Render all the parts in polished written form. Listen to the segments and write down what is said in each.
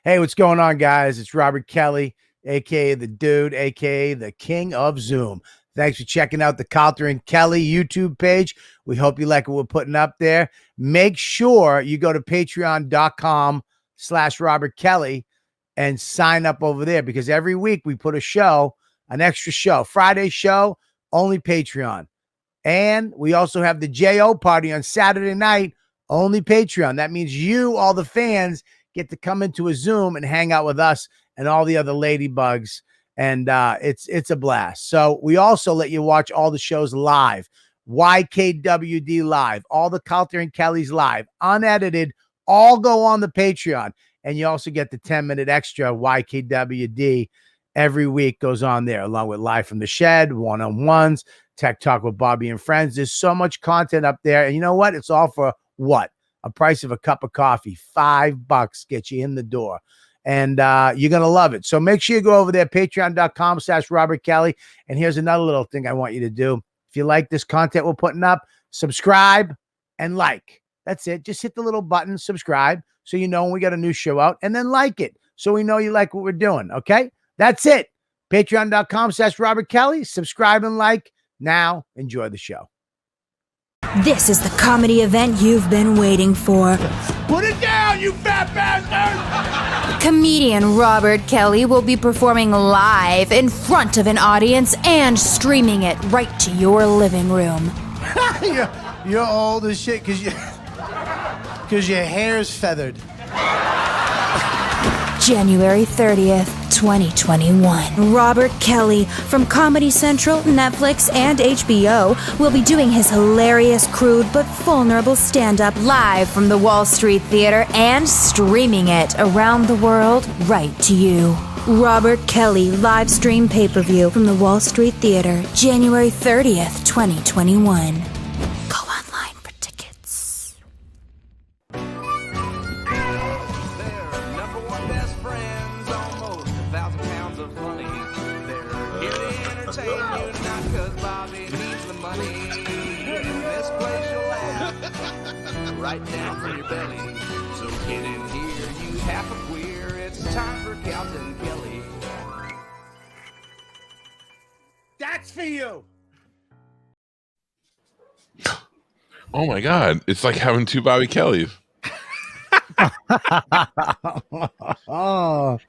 Hey, what's going on, guys? It's Robert Kelly, aka the Dude, aka the King of Zoom. Thanks for checking out the Calta and Kelly YouTube page. We hope you like what we're putting up there. Make sure you go to patreon.com/Robert Kelly and sign up over there, because every week we put a show, an extra show. Friday show, only Patreon. And we also have the JO party on Saturday night, only Patreon. That means you, all the fans, get to come into a Zoom and hang out with us and all the other ladybugs. And it's a blast. So we also let you watch all the shows live. YKWD live, all the Calta and Kelly's live, unedited, all go on the Patreon. And you also get the 10-minute extra YKWD every week goes on there, along with Live from the Shed, one-on-ones, Tech Talk with Bobby and Friends. There's so much content up there. And you know what? It's all for what? A price of a cup of coffee. $5 get you in the door. And you're going to love it. So make sure you go over there, patreon.com/Robert Kelly. And here's another little thing I want you to do. If you like this content we're putting up, subscribe and like. That's it. Just hit the little button, subscribe, so you know when we got a new show out, and then like it so we know you like what we're doing. Okay? That's it. Patreon.com/Robert Kelly. Subscribe and like. Now, enjoy the show. This is the comedy event you've been waiting for. Put it down, you fat bastard! Comedian Robert Kelly will be performing live in front of an audience and streaming it right to your living room. You're old as shit because your hair's feathered. January 30th, 2021. Robert Kelly from Comedy Central, Netflix, and HBO will be doing his hilarious, crude, but vulnerable stand-up live from the Wall Street Theater and streaming it around the world right to you. Robert Kelly live stream pay-per-view from the Wall Street Theater, January 30th, 2021. Go online for tickets. Right down from your belly. So get in here, you half a queer. It's time for Calta and Kelly. That's for you. Oh my God. It's like having two Bobby Kellys. Oh.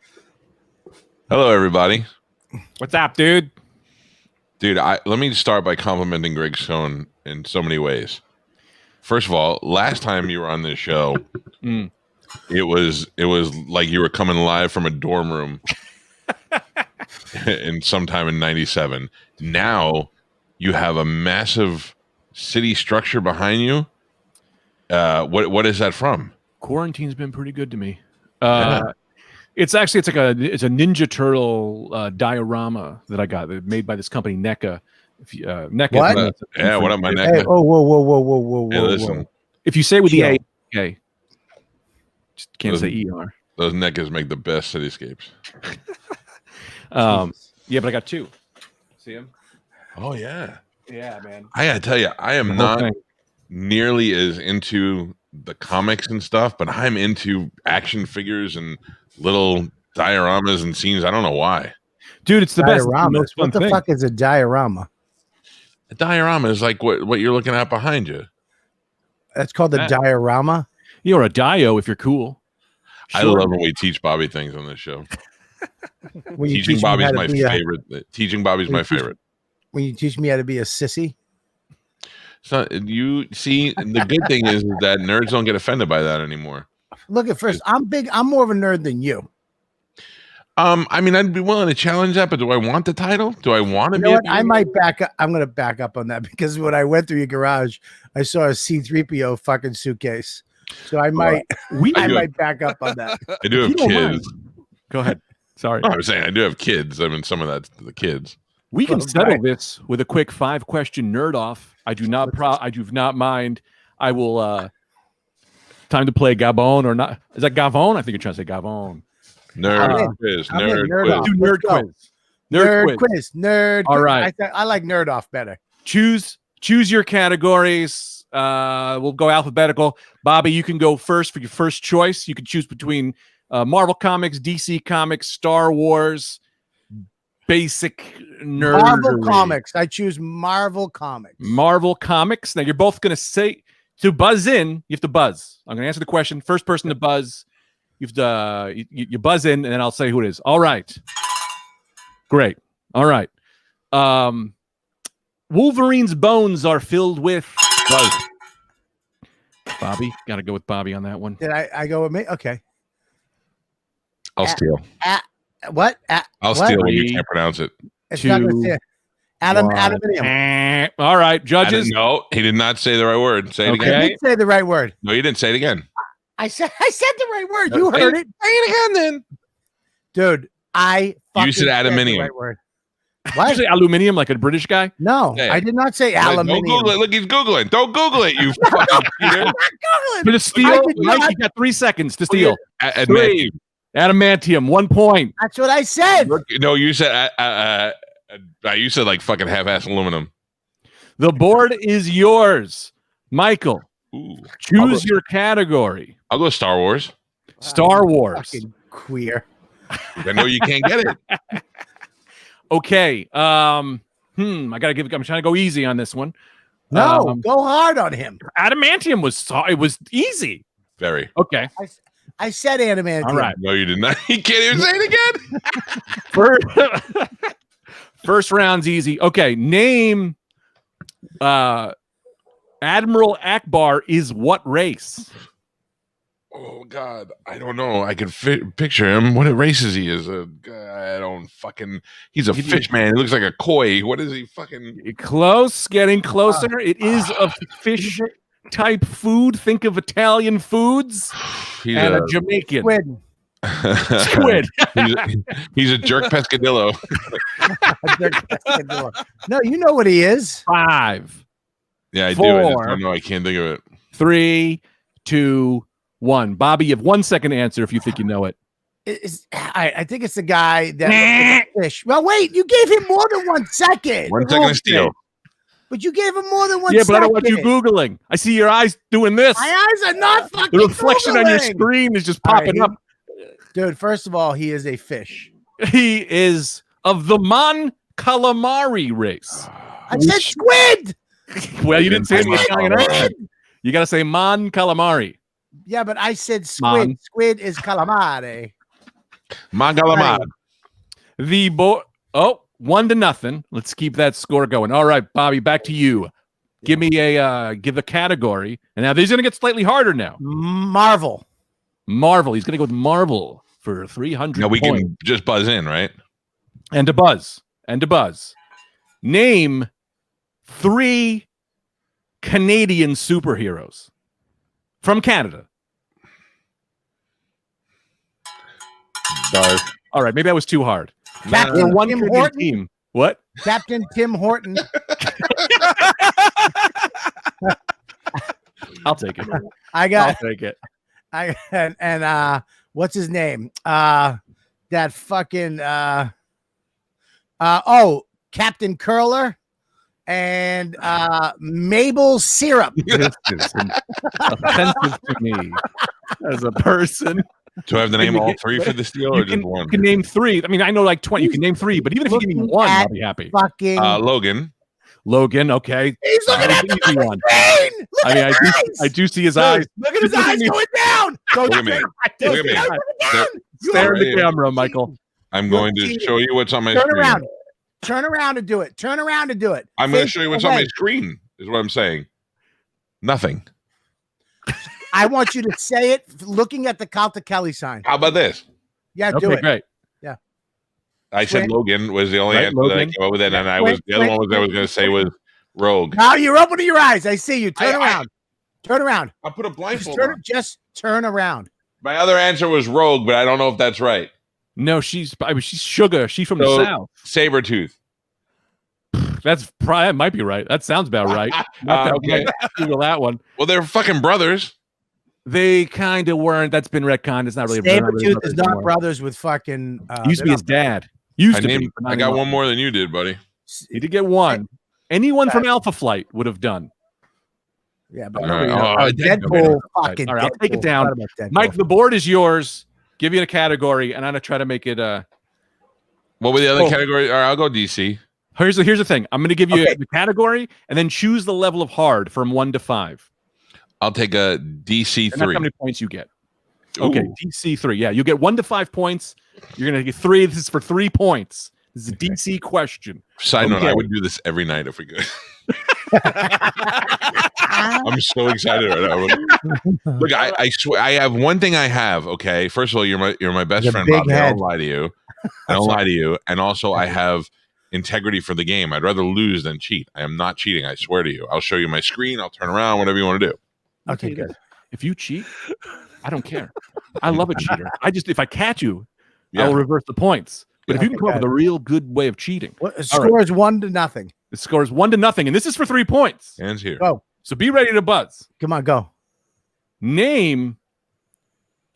Hello, everybody. What's up, dude? Dude, let me start by complimenting Greg Stone in so many ways. First of all, last time you were on this show, it was like you were coming live from a dorm room in sometime in '97. Now you have a massive city structure behind you. What is that from? Quarantine's been pretty good to me. Yeah. It's a Ninja Turtle diorama that I got made by this company NECA. NECA. What? Yeah, what up, my neck? Hey, whoa. Hey, listen. If you say it with the Chill. A, okay. Just can't say ER. Those NECAs make the best cityscapes. Yeah, but I got two. See them? Oh yeah. Yeah, man. I gotta tell you, I am The whole not thing. nearly as into the comics and stuff, but I'm into action figures and little dioramas and scenes. I don't know why. Dude, it's the best. It's the Diorama. most fun What the thing. fuck is a diorama? A diorama is like what you're looking at behind you. That's called a That. diorama. You're a dio if you're cool. I Sure. love when we teach Bobby things on this show. When you Teaching teach me how Bobby's to my be a- favorite. Teaching Bobby's my favorite. When you teach me how to be a sissy. So you see, the good thing is that nerds don't get offended by that anymore. Look at first, I'm more of a nerd than you. I mean, I'd be willing to challenge that, but do I want the title? Do I want to You be? know what? I might back up. I'm going to back up on that, because when I went through your garage, I saw a C-3PO fucking suitcase. So I might, I might back up on that. I do If have you don't kids. Go ahead. Sorry. No, I'm saying I do have kids. I mean, some of that's the kids. We can Well, settle right. this with a quick 5-question nerd off. I do not mind. I will time to play Gabon or not. Is that Gavon? I think you're trying to say Gavon. Nerd quiz. I'm in Nerd nerd quiz. off. Do Let's nerd go. quiz. Nerd quiz. Nerd. All quiz. right. I like nerd off better. Choose your categories. We'll go alphabetical. Bobby, you can go first for your first choice. You can choose between Marvel Comics, DC Comics, Star Wars, basic nerd. Marvel Comics. I choose Marvel Comics. Marvel Comics. Now you're both going to say to buzz in. You have to buzz. I'm going to answer the question. First person to buzz. You have to you buzz in, and then I'll say who it is. All right. Great. All right. Wolverine's bones are filled with buzz. Bobby, got to go with Bobby on that one. Did I go with me? Okay. I'll steal. What? I'll steal when you can't pronounce it. It's not gonna say Adaminium. All right, judges. No, he did not say the right word. Say it I again. did say the right word. No, you didn't say it again. I said the right word. You heard it. Say it again, then. Dude, I fucking You said aluminium. the right word. Did you say aluminium like a British guy? No, Hey. I did not say Don't aluminium. Google it. Look, he's Googling. Don't Google it, you fucking cheater. For the steal, I did Mike, not- you got 3 seconds to steal. Adamantium. Adamantium, 1 point. That's what I said. No, you said you said like fucking half-ass aluminum. The board is yours. Michael, Ooh. choose your category. I'll go Star Wars. Star Wars. Fucking queer. I know you can't get it. Okay. I gotta I'm trying to go easy on this one. No, go hard on him. Adamantium it was easy. Very. Okay. I said adamantium. All right. No, you did not. You can't even say it again. First round's easy. Okay. Name Admiral Akbar is what race? Oh God, I don't know. I can picture him. What race is he? I don't fucking. He's a fish man. He looks like a koi. What is he fucking? Close, getting closer. It is a fish type food. Think of Italian foods. He's and a Jamaican Squid. squid. he's a jerk pescadillo. No, you know what he is. 5, Yeah, I do. I just 4. don't know. I can't think of it. 3, 2, 1. Bobby, you have 1 second to answer if you think you know it. I think it's the guy that looks like a fish. Well, wait, you gave him more than 1 second. 1 second of steal. But you gave him more than 1 Yeah, second. but I don't want you Googling. I see your eyes doing this. My eyes are not fucking The reflection on your Googling. screen is just All right, popping up. Dude, first of all, he is a fish. He is of the Mon Calamari race. I said squid. Well, you didn't say any Mon Italian Calamari. accent. You got to say Mon Calamari. Yeah, but I said squid. Mon. Squid is calamari. Mangalamad. The 1-0. Let's keep that score going. All right, Bobby, back to you. Give me give a category. And now these are going to get slightly harder now. Marvel. Marvel. He's going to go with Marvel for 300 No, we points. can just buzz in, right? And to buzz. Name 3 Canadian superheroes from Canada. Buzz. All right, maybe that was too hard. Captain Or one Tim Canadian Horton. team. What? Captain Tim Horton. I'll take it. I I'll got take it. and what's his name? That fucking Captain Curler and Mabel Syrup. This is offensive to me as a person. Do I have to name all 3 for the steal or just You one? can name 3. I mean, I know like 20. You can name 3, but even if you give me Looking 1, I'll at be happy. Fucking Logan. Logan, okay. he's looking at the Easy one. screen. Look I mean, at his eyes. I do see his Dude, eyes. Look at his eyes going down. Look at me. Look at me. Down. Stare at the camera, Michael. I'm going to show you what's on my Turn screen. around. Turn around and do it. Turn around and do it. I'm going to Face show you what's on my away. screen, is what I'm saying. Nothing. I want you to say it looking at the Calta Kelly sign. How about this? Yeah, do Okay, it. great. I said Squid. Logan was the only Right, answer that I Logan. came up with, and Yeah, I was Squid, the other one Squid, was I was going to say was Rogue. Now you're opening your eyes. I see you. Turn I- around. Turn around. I put a blindfold on. Just turn around. My other answer was Rogue, but I don't know if that's right. No, she's sugar. She's from So- the South. Sabretooth. That might be right. That sounds about right. Okay. Google that one. Well, they're fucking brothers. They kind of weren't. That's been retconned. It's not really. they're not really Sabretooth brothers is not anymore. brothers with fucking. He used to be they're his dad. Used to be. I got one more than you did, buddy. He did get one. Anyone from Alpha Flight would have done. Yeah, but All right. nobody Oh, knows. Deadpool. Deadpool. Fucking All right, I'll take it Deadpool. down. Forgot about Deadpool. Mike, the board is yours. give you a category, and I'm gonna try to make it. What were the other category? All right, I'll go DC. Here's the thing. I'm gonna give you the category, and then choose the level of hard from 1 to 5. I'll take a DC And that's 3. how many points you get. Ooh. Okay, DC 3. Yeah, you get 1 to 5 points. You're gonna get 3. This is for 3 points. This is a DC question. Side note: I would do this every night if we could. I'm so excited right now. Look, I swear, I have one thing I have. Okay, first of all, you're my best friend, Bobby. I don't lie to you. I don't lie to you. And also, I have integrity for the game. I'd rather lose than cheat. I am not cheating. I swear to you. I'll show you my screen. I'll turn around. Whatever you want to do. Okay, good. If you cheat, I don't care. I love a cheater. If I catch you, I will reverse the points. But if you can come up with a real good way of cheating, the score is 1-0. The score is 1-0, and this is for 3 points. Hands here. Go. So be ready to buzz. Come on, go. Name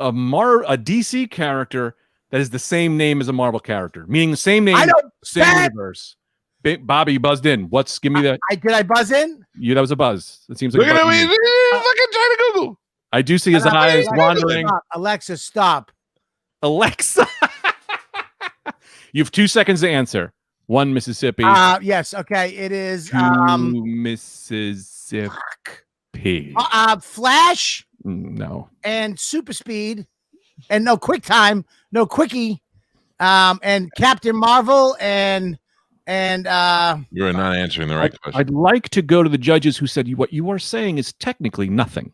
a DC character that is the same name as a Marvel character, meaning the same name, same universe. Bobby, you buzzed in. Give me that? Did I buzz in? That was a buzz. It seems like Look at me. Fucking trying to Google. I do see his eyes wandering. Stop. Alexa, stop. Alexa. You have 2 seconds to answer. 1 Mississippi. Yes. Okay. It is 2 Mississippi. Flash. No. And Super Speed, and no Quick Time, no Quickie, and Captain Marvel, and You're not answering the right question. I'd like to go to the judges who said what you are saying is technically nothing.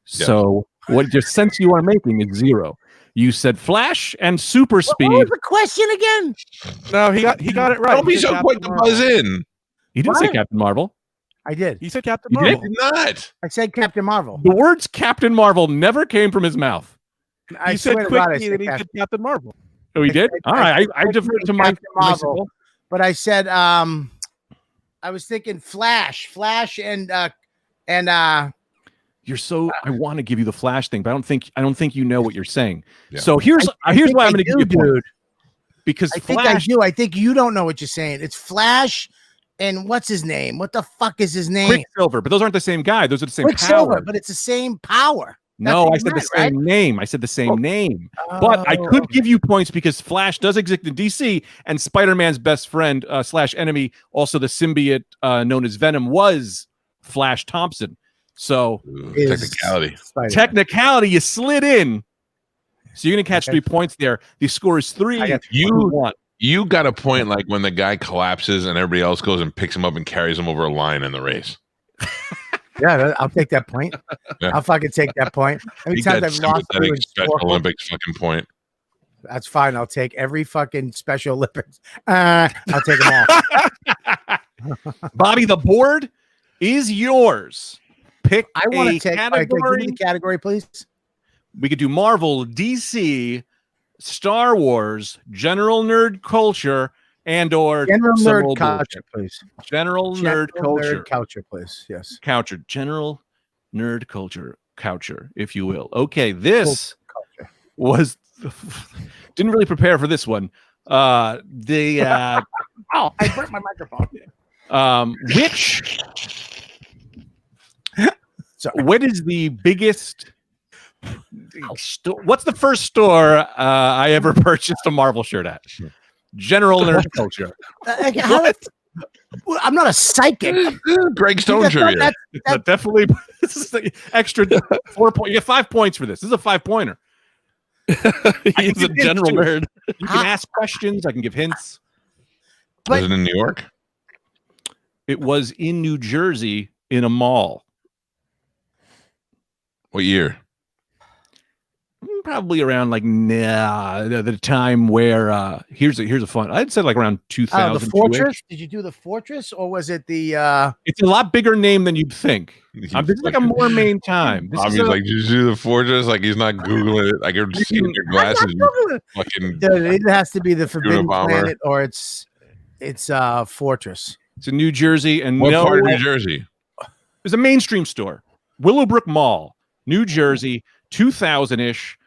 Yes. So what your sense you are making is 0. You said Flash and Super Speed. What was the question again? No, he got it right. Don't be so quick to buzz in. He didn't say Captain Marvel. I did. He said Captain Marvel. Did not. I said Captain Marvel. The words Captain Marvel never came from his mouth. He said Quickie, and he said Captain Marvel. Oh, he did? All right. I deferred to my Marvel. But I said I was thinking Flash, and you're so I want to give you the Flash thing, but I don't think you know what you're saying. Yeah. So here's why I'm going to give you a point. Because I do. I think you don't know what you're saying. It's Flash and what's his name? What the fuck is his name? Quicksilver, but those aren't the same guy. Those are the same Quicksilver, power. But it's the same power. No, I said the same name. I said the same name. But I could give you points because Flash does exist in DC, and Spider-Man's best friend / enemy, also the symbiote known as Venom, was Flash Thompson. So technicality, you slid in. So you're gonna catch 3 points there. The score is 3. You got a point like when the guy collapses and everybody else goes and picks him up and carries him over a line in the race. Yeah, I'll take that point. Yeah. I'll fucking take that point. Anytime I've lost Special Olympics fucking point. That's fine. I'll take every fucking Special Olympics. I'll take them all. Bobby, the board is yours. Pick I want to take category. Give me the category, please. We could do Marvel, DC, Star Wars, general nerd culture, and/or general nerd culture, please. General nerd culture, please. Yes. Culture. General nerd culture, if you will. Okay, this was didn't really prepare for this one. I burnt my microphone. What is the biggest what's the first store I ever purchased a Marvel shirt at? General nerd culture. I'm not a psychic. Greg Stone trivia. That's definitely this is the extra 4 points. You get 5 points for this. This is a 5-pointer. He's a general nerd. You can ask questions. I can give hints. Was it in New York? It was in New Jersey in a mall. What year? Probably around like the time where here's a fun. I'd say like around 2000. The Fortress? Did you do the Fortress or was it the? It's a lot bigger name than you'd think. This is like a more main time. Bobby's like, did you do the Fortress? Like he's not googling it. Like you're seeing your glasses. Fucking. It has to be the Forbidden Planet or it's Fortress. It's in New Jersey, and what part of New Jersey? It's a mainstream store, Willowbrook Mall, New Jersey, 2000-ish.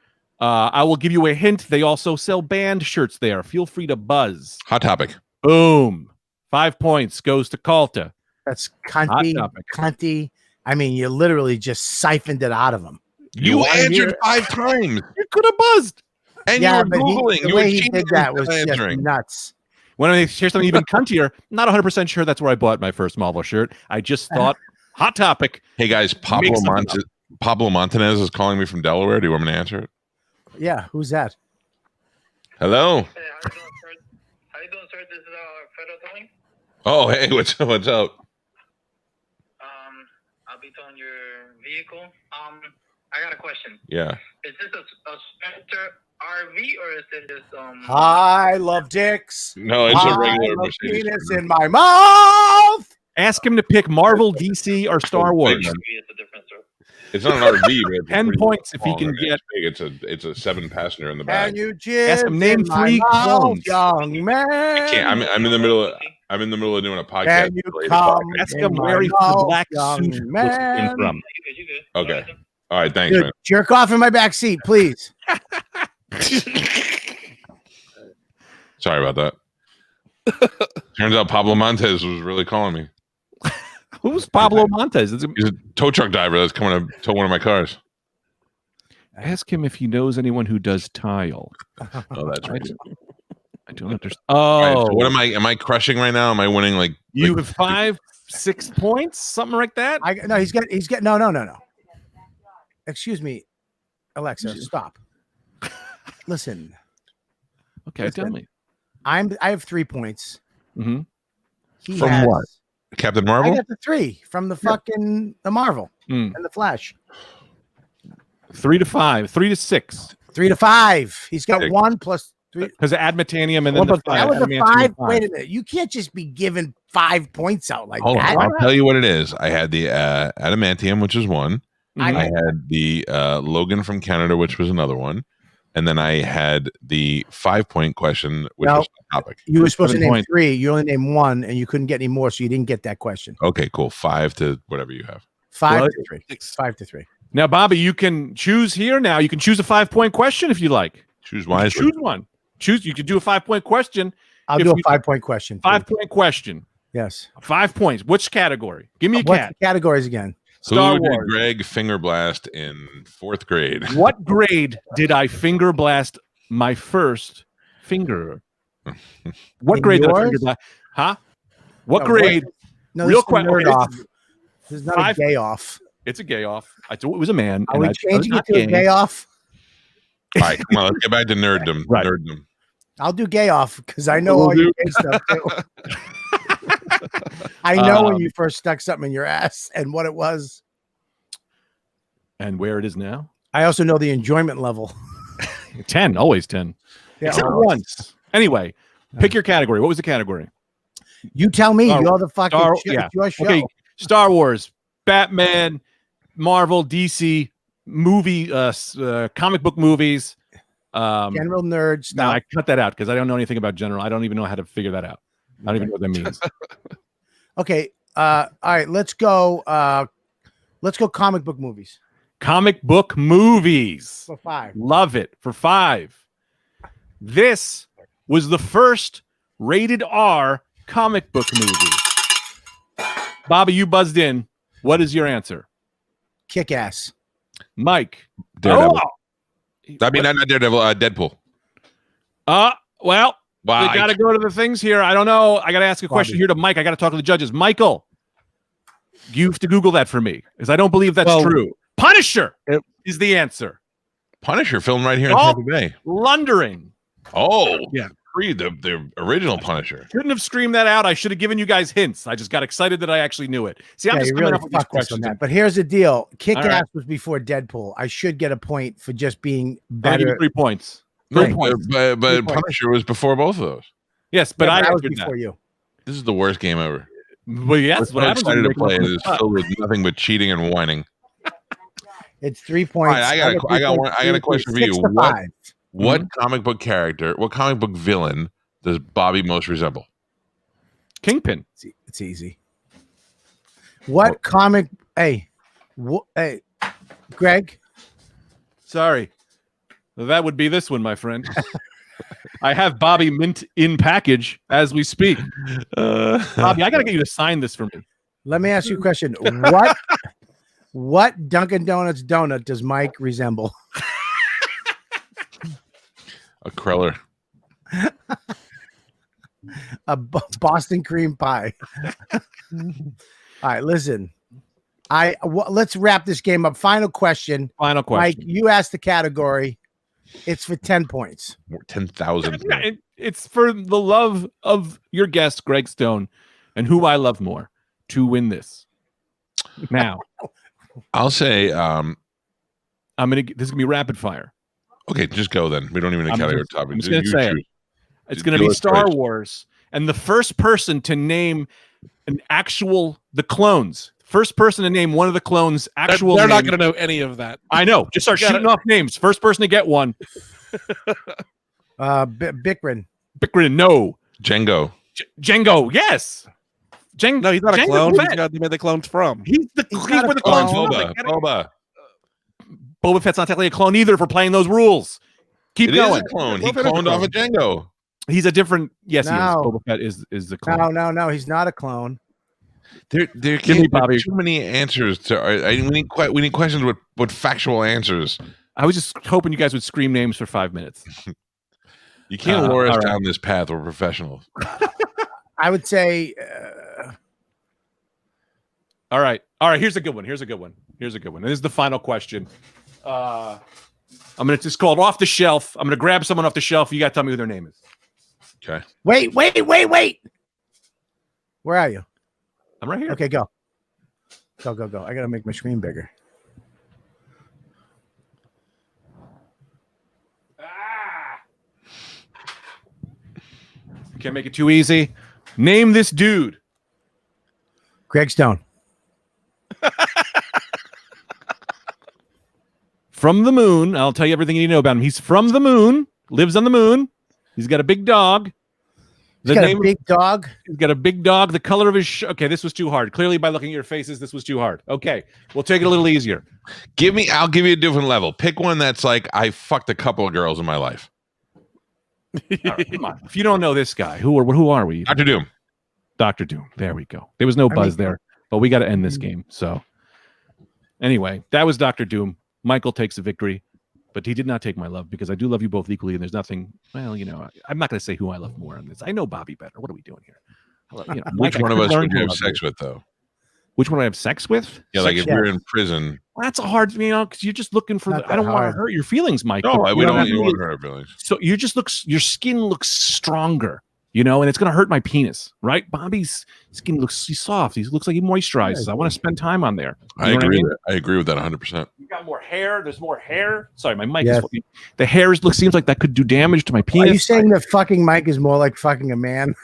I will give you a hint. They also sell band shirts there. Feel free to buzz. Hot Topic. Boom. 5 points goes to Calta. That's cunty. I mean, you literally just siphoned it out of them. You answered 5 times. You could have buzzed. And Yeah, you were but Googling. the You way were he cheating did that and was just answering. nuts. When I hear something even cuntier, not 100% sure that's where I bought my first Marvel shirt. I just thought, hot topic. Hey guys, Pablo Make something up. Montanez is calling me from Delaware. Do you want me to answer it? Yeah, who's that? Hello. Hey, how you doing, sir? This is Fredo towing. Oh, hey, what's up? I'll be towing your vehicle. I got a question. Yeah. Is this a Spectre RV or is it just I love dicks. No, it's a I regular love Mercedes. penis in my mouth. Ask him to pick Marvel, DC, or Star Wars. RV is the difference, sir? It's not an RV, but it's 10 pretty points if he long. can I mean, get. It's a 7-passenger in the Can back. you jizz him name in my 3 mouth, clones. young man? Can't, I'm in the middle of doing a podcast. Can you related come podcast. Ask in him where my he the mouth, black young suit came man? from. You good. Okay. All right, thanks, Dude, man. jerk off in my back seat, please. Sorry about that. Turns out Pablo Montez was really calling me. Who's Pablo Montez? He's a tow truck driver that's coming to tow one of my cars. Ask him if he knows anyone who does tile. Oh, that's right. I don't understand. All right, Oh, so what am I crushing right now? Am I winning like you like, have 5, 6 points, something like that. No, he's got no. Excuse me, Alexa, stop. Listen, Okay, tell me. I have 3 points. Mm-hmm. He From has, what? Captain I Marvel? got the 3 from the fucking the Marvel and the Flash. 3 to 5, 3 to 6. 3 to 5. He's got 6. 1 plus 3. Because of admitanium and then One the plus 5. That was a adamantium 5. Wait a minute. You can't just be giving 5 points out like Hold that. on, I'll tell you what it is. I had the adamantium, which is 1. Mhm. I had the Logan from Canada, which was another one. And then I had the 5-point question, which No. was the topic. You were supposed to 7 name points. 3. You only named 1, and you couldn't get any more, so you didn't get that question. Okay, cool. 5 to whatever you have. 5 What? to 3. 5 to 3. Now, Bobby, you can choose here now. You can choose a 5-point question if you like. Choose You can wisely. choose one. You could do a 5-point question. I'll If do a you- 5-point question. please. 5-point question. Yes. 5 points. Which category? Give me a What's cat. the categories again? Star Who did Wars. Greg finger blast in 4th grade? What grade did I finger blast my first finger? What In grade did I finger yours? blast? Huh? What No, grade? No, Real this is quick. a nerd Okay, off. This is not 5 a gay off. It's a gay off. I thought it was a man. Are and we I chose changing it not to a gay. gay off? All right, come on. Let's get back to nerddom. Right. Nerddom. I'll do gay off because I know Will all your do. gay stuff too. I know when Um, you first stuck something in your ass and what it was. And where it is now? I also know the enjoyment level. 10, always 10. Yeah, Except always. once. Anyway, pick your category. What was the category? You tell me. Star- You're the fucking Star- show. yeah. It's your show. Okay, Star Wars, Batman, Marvel, DC, movie, comic book movies. General nerd No, stuff. I cut that out because I don't know anything about general. I don't even know how to figure that out. I don't even know what that means. Okay. All right. Let's go. Comic book movies Comic book movies. for 5. Love it. For 5. This was the first rated R comic book movie. Bobby, you buzzed in. What is your answer? Kick ass. Mike. Daredevil. Oh. I mean, not Daredevil. Deadpool. Well, Wow. we got to go to the things here. I don't know. I got to ask a question Bobby. here to Mike. I got to talk to the judges. Michael, you have to Google that for me because I don't believe that's Well, true. Punisher it- is the answer. Punisher filmed right here in Oh. Tampa Bay. Lundering. Oh, Yeah. Creed, the original Punisher. Shouldn't have screamed that out. I should have given you guys hints. I just got excited that I actually knew it. See, I'm Yeah, just you coming really up with these fucked us on questions. that. But here's the deal. Kick All ass right. was before Deadpool. I should get a point for just being I'll give you better. 3 points. No, 3 points. but Three points. Punisher was before both of those. Yes, but Yeah, I that was answered before that. you. This is the worst game ever. Well, yes, We're what so happens when excited you to make play. up It the is spot. filled with nothing but cheating and whining. It's 3 All points. right, I got a question for 6 you. to What 5. what Mm-hmm. comic book character, what comic book villain does Bobby most resemble? Kingpin. It's easy. What comic? Hey, Greg. Sorry. That would be this one, my friend. I have Bobby mint in package as we speak. Bobby, I got to get you to sign this for me. Let me ask you a question. What Dunkin' Donuts donut does Mike resemble? A Kreller. Boston cream pie. All right, listen. Let's wrap this game up. Final question. Mike, you asked the category. It's for 10 points. 10,000. It's for the love of your guest, Greg Stone, and who I love more to win this. Now, I'll say this is gonna be rapid fire. Okay, just go then. We don't even need category topic. I'm just gonna say it. It's gonna be Star Wars, and the first person to name the clones. First person to name one of the clones' actual. They're name. not gonna know any of that. I know. Just start shooting off names. First person to get one. Bikrin. Bikrin, no. Django. Django, yes. No, he's not a clone. He's got where the clone's from. He's where the clone's from. Boba. Boba Fett's not technically a clone either for playing those rules. Keep going. Is a clone. He cloned off of Django. He's a different. Yes, No. he is. Boba Fett is the clone. No. He's not a clone. There Give me, Bobby. too many answers we need questions with factual answers. I was just hoping you guys would scream names for 5 minutes. You can't lure us down this path. We're professionals. I would say. All right. Here's a good one. And this is the final question. I'm gonna just call it off the shelf. I'm gonna grab someone off the shelf. You gotta tell me who their name is. Okay. Wait. Where are you? I'm right here. Okay, go. I gotta make my screen bigger. Can't make it too easy. Name this dude. Greg Stone. From the moon. I'll tell you everything you know about him. He's from the moon. Lives on the moon. He's got a big dog. He's got a big dog. He's got a big dog. The color of his okay, this was too hard. Clearly, by looking at your faces, this was too hard. Okay, we'll take it a little easier. I'll give you a different level. Pick one that's like I fucked a couple of girls in my life. All right, come on. If you don't know this guy, who are we? Dr. Doom. Dr. Doom. There we go. There was no buzz there, but we got to end this game. So, anyway, that was Dr. Doom. Michael takes the victory, but he did not take my love because I do love you both equally, and there's nothing. Well, I'm not going to say who I love more on this. I know Bobby better. What are we doing here? Which one of us would you have sex with, though? Which one I have sex with? Yeah, like if you're in prison. Well, that's a hard, because you're just looking for. I don't want to hurt your feelings, Mike. No, we don't want to hurt our feelings. So your skin looks stronger, and it's going to hurt my penis, right? Bobby's skin he's soft. He looks like he moisturizes. I want to spend time on there. I agree with that 100%. You got more hair. There's more hair. Sorry, my mic is. The hair seems like that could do damage to my penis. Are you saying that fucking Mike is more like fucking a man?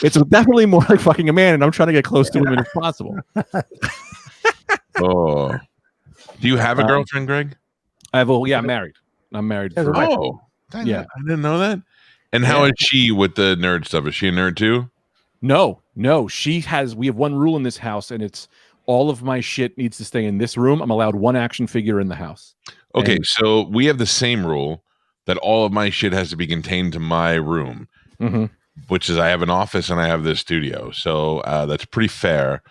It's definitely more like fucking a man, and I'm trying to get close to him as possible. Oh, do you have a girlfriend, Greg? I'm married. I'm married. Oh, yeah, I didn't know that. And how is she with the nerd stuff? Is she a nerd too? No. We have one rule in this house, and it's all of my shit needs to stay in this room. I'm allowed one action figure in the house. Okay, so we have the same rule that all of my shit has to be contained to my room. Mm-hmm. Which is I have an office and I have this studio. So that's pretty fair.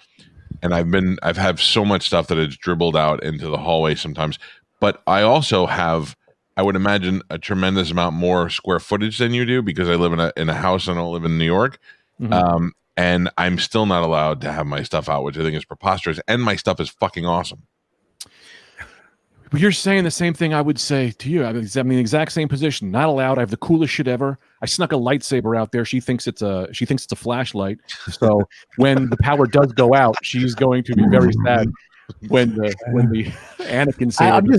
And I've had so much stuff that has dribbled out into the hallway sometimes. But I also have, I would imagine, a tremendous amount more square footage than you do because I live in a house and I don't live in New York. Mm-hmm. And I'm still not allowed to have my stuff out, which I think is preposterous. And my stuff is fucking awesome. But you're saying the same thing I would say to you. I'm in the exact same position. Not allowed. I have the coolest shit ever. I snuck a lightsaber out there. She thinks it's a flashlight. So when the power does go out, she's going to be very sad when the Anakin saber.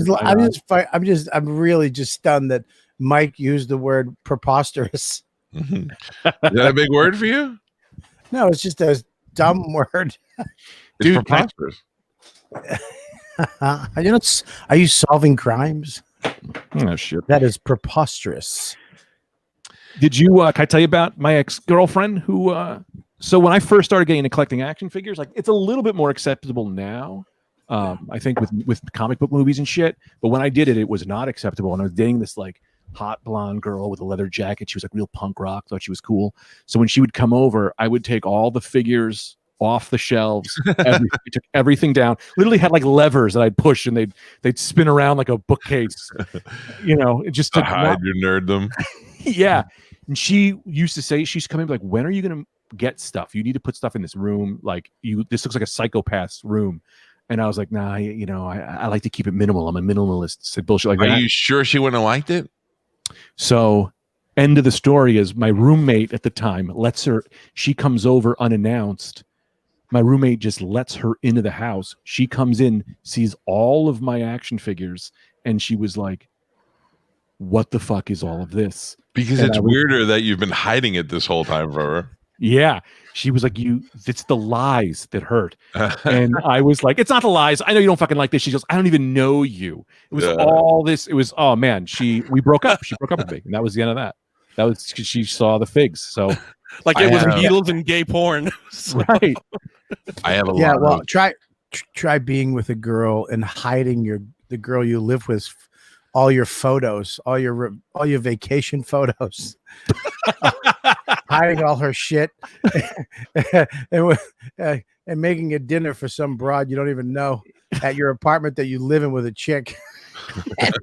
I'm really just stunned that Mike used the word preposterous. Is that a big word for you? No, it's just a dumb word. It's preposterous. Are you solving crimes? Oh shit! That is preposterous. Did you? Can I tell you about my ex-girlfriend who? So when I first started getting into collecting action figures, like it's a little bit more acceptable now. I think with comic book movies and shit. But when I did it, it was not acceptable. And I was dating this like hot blonde girl with a leather jacket. She was like real punk rock. Thought she was cool. So when she would come over, I would take all the figures off the shelves. I took everything down. Literally had like levers that I'd push and they'd spin around like a bookcase. Just to hide your nerddom. Yeah. And she used to say, she's coming like, when are you going to get stuff? You need to put stuff in this room. Like this looks like a psychopath's room. And I was like, nah, I like to keep it minimal. I'm a minimalist. Said bullshit like that. Are you sure she wouldn't have liked it? So end of the story is my roommate at the time she comes over unannounced. My roommate just lets her into the house. She comes in, sees all of my action figures, and she was like, what the fuck is all of this? Because it's weirder that you've been hiding it this whole time for her. Yeah. She was like, it's the lies that hurt. And I was like, it's not the lies. I know you don't fucking like this. She goes, I don't even know you. It was all this. It was, oh man, we broke up. She broke up with me. And that was the end of that. That was because she saw the figs. So like it was Beatles and gay porn. Right. I have a lot. Yeah. Well, try being with a girl and hiding the girl you live with, all your photos, all your vacation photos, hiding all her shit, and making a dinner for some broad you don't even know at your apartment that you live in with a chick. And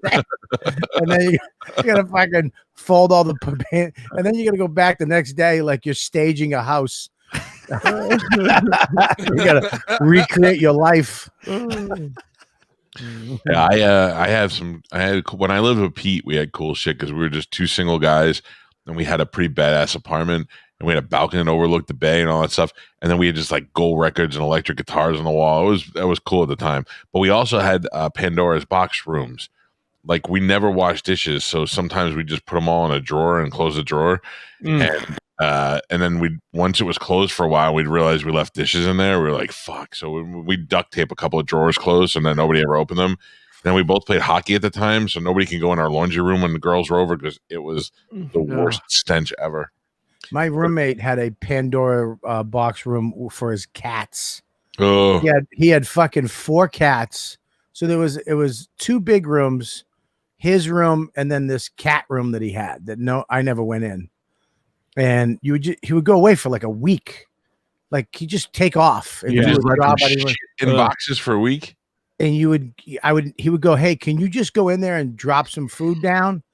then you gotta fucking fold all the and then you gotta go back the next day like you're staging a house. You gotta recreate your life. Yeah, when I lived with Pete, we had cool shit because we were just two single guys and we had a pretty badass apartment and we had a balcony that overlooked the bay and all that stuff. And then we had just like gold records and electric guitars on the wall. That was cool at the time. But we also had Pandora's box rooms. Like we never washed dishes, so sometimes we just put them all in a drawer and close the drawer. And then once it was closed for a while, we'd realize we left dishes in there. We were like, fuck. So we duct tape a couple of drawers closed and then nobody ever opened them. Then we both played hockey at the time, so nobody can go in our laundry room when the girls were over because it was the worst stench ever. My roommate had a Pandora box room for his cats. Oh, He had fucking 4 cats. So it was 2 big rooms, his room, and then this cat room that he had that I never went in. And he would go away for like a week. Like he'd just take off and do a job in boxes for a week. And he would go, hey, can you just go in there and drop some food down?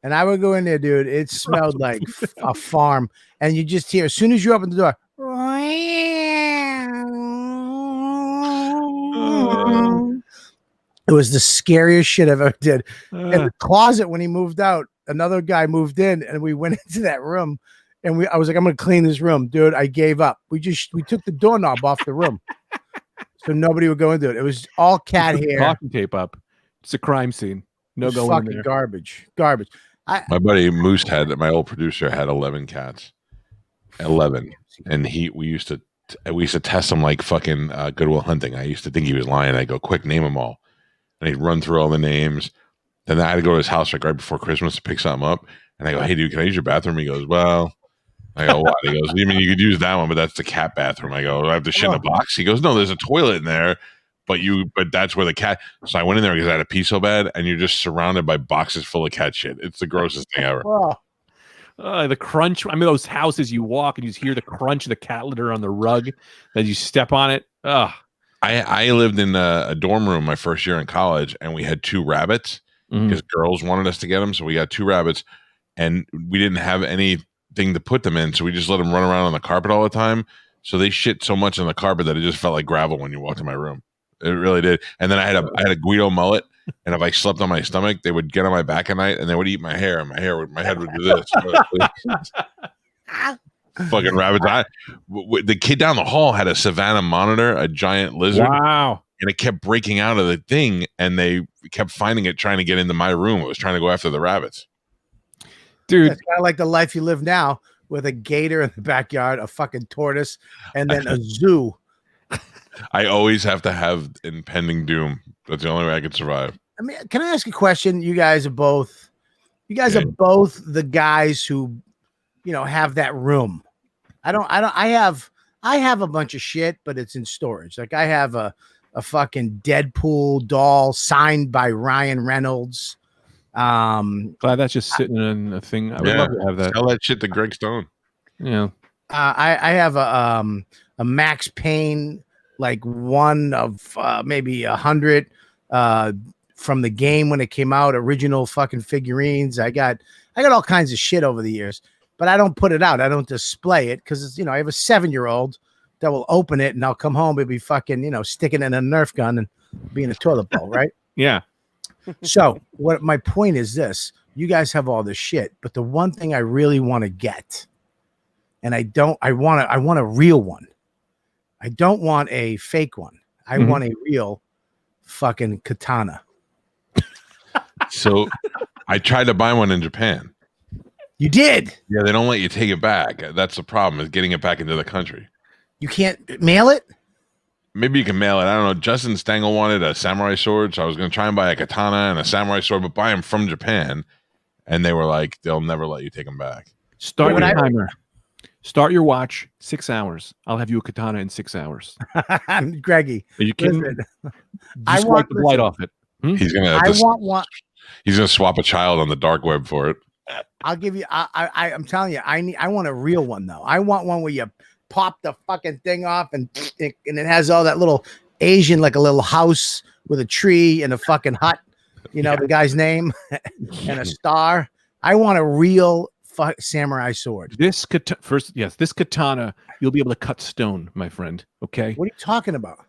And I would go in there, dude. It smelled like a farm. And you just hear, as soon as you open the door, it was the scariest shit I've ever did. In the closet when he moved out, another guy moved in and we went into that room and I was like, I'm going to clean this room, dude. I gave up. We took the doorknob off the room so nobody would go into it. It was all cat hair. Talking tape up. It's a crime scene. No going in there. Garbage. My buddy Moose my old producer had 11 cats. 11. And we used to test him like fucking Goodwill Hunting. I used to think he was lying. I go, quick, name them all. And he'd run through all the names. Then I had to go to his house like right before Christmas to pick something up. And I go, hey, dude, can I use your bathroom? He goes, well, I go, what? He goes, you mean you could use that one, but that's the cat bathroom. I go, I have to shit in a box. He goes, no, there's a toilet in there, but that's where the cat. So I went in there because I had to pee so bad, and you're just surrounded by boxes full of cat shit. It's the grossest thing ever. The crunch. I mean, those houses you walk and you just hear the crunch of the cat litter on the rug as you step on it. I lived in a dorm room my first year in college, and we had 2 rabbits because girls wanted us to get them. So we got 2 rabbits, and we didn't have anything to put them in. So we just let them run around on the carpet all the time. So they shit so much on the carpet that it just felt like gravel when you walked in my room. It really did. And then I had a Guido mullet, and if I slept on my stomach, they would get on my back at night and they would eat my hair, and my head would do this. Fucking rabbits. The kid down the hall had a Savannah monitor, a giant lizard. Wow. And it kept breaking out of the thing, and they kept finding it trying to get into my room. It was trying to go after the rabbits. Dude, it's kind of like the life you live now with a gator in the backyard, a fucking tortoise, and then a zoo. I always have to have impending doom. That's the only way I can survive. I mean, can I ask a question? You guys are both the guys who, have that room. I have a bunch of shit, but it's in storage. Like I have a fucking Deadpool doll signed by Ryan Reynolds. Glad that's just sitting in a thing. I would love to have that. Tell that shit to Greg Stone. Yeah. I have a Max Payne, like one of maybe 100 from the game when it came out, original fucking figurines. I got all kinds of shit over the years, but I don't put it out. I don't display it because, you know, I have a 7-year-old that will open it and I'll come home and be fucking, you know, sticking in a Nerf gun and being a toilet bowl, right? Yeah. So what my point is this, you guys have all this shit, but the one thing I really want to get, and I want a real one. I don't want a fake one. I want a real fucking katana. So I tried to buy one in Japan. You did? Yeah, they don't let you take it back. That's the problem, is getting it back into the country. You can't mail it? Maybe you can mail it. I don't know. Justin Stengel wanted a samurai sword, so I was going to try and buy a katana and a samurai sword, but buy them from Japan. And they were like, they'll never let you take them back. Start your timer. Start your watch. 6 hours. I'll have you a katana in 6 hours. Greggy. Are you kidding? Listen, Just wipe the blight off it. He's going to want one. He's going to swap a child on the dark web for it. I'll give you. I'm telling you. I want a real one though. I want one where you pop the fucking thing off and it has all that little Asian, like a little house with a tree and a fucking hut. You know the guy's name and a star. I want a real samurai sword. This katana, you'll be able to cut stone, my friend. Okay. What are you talking about?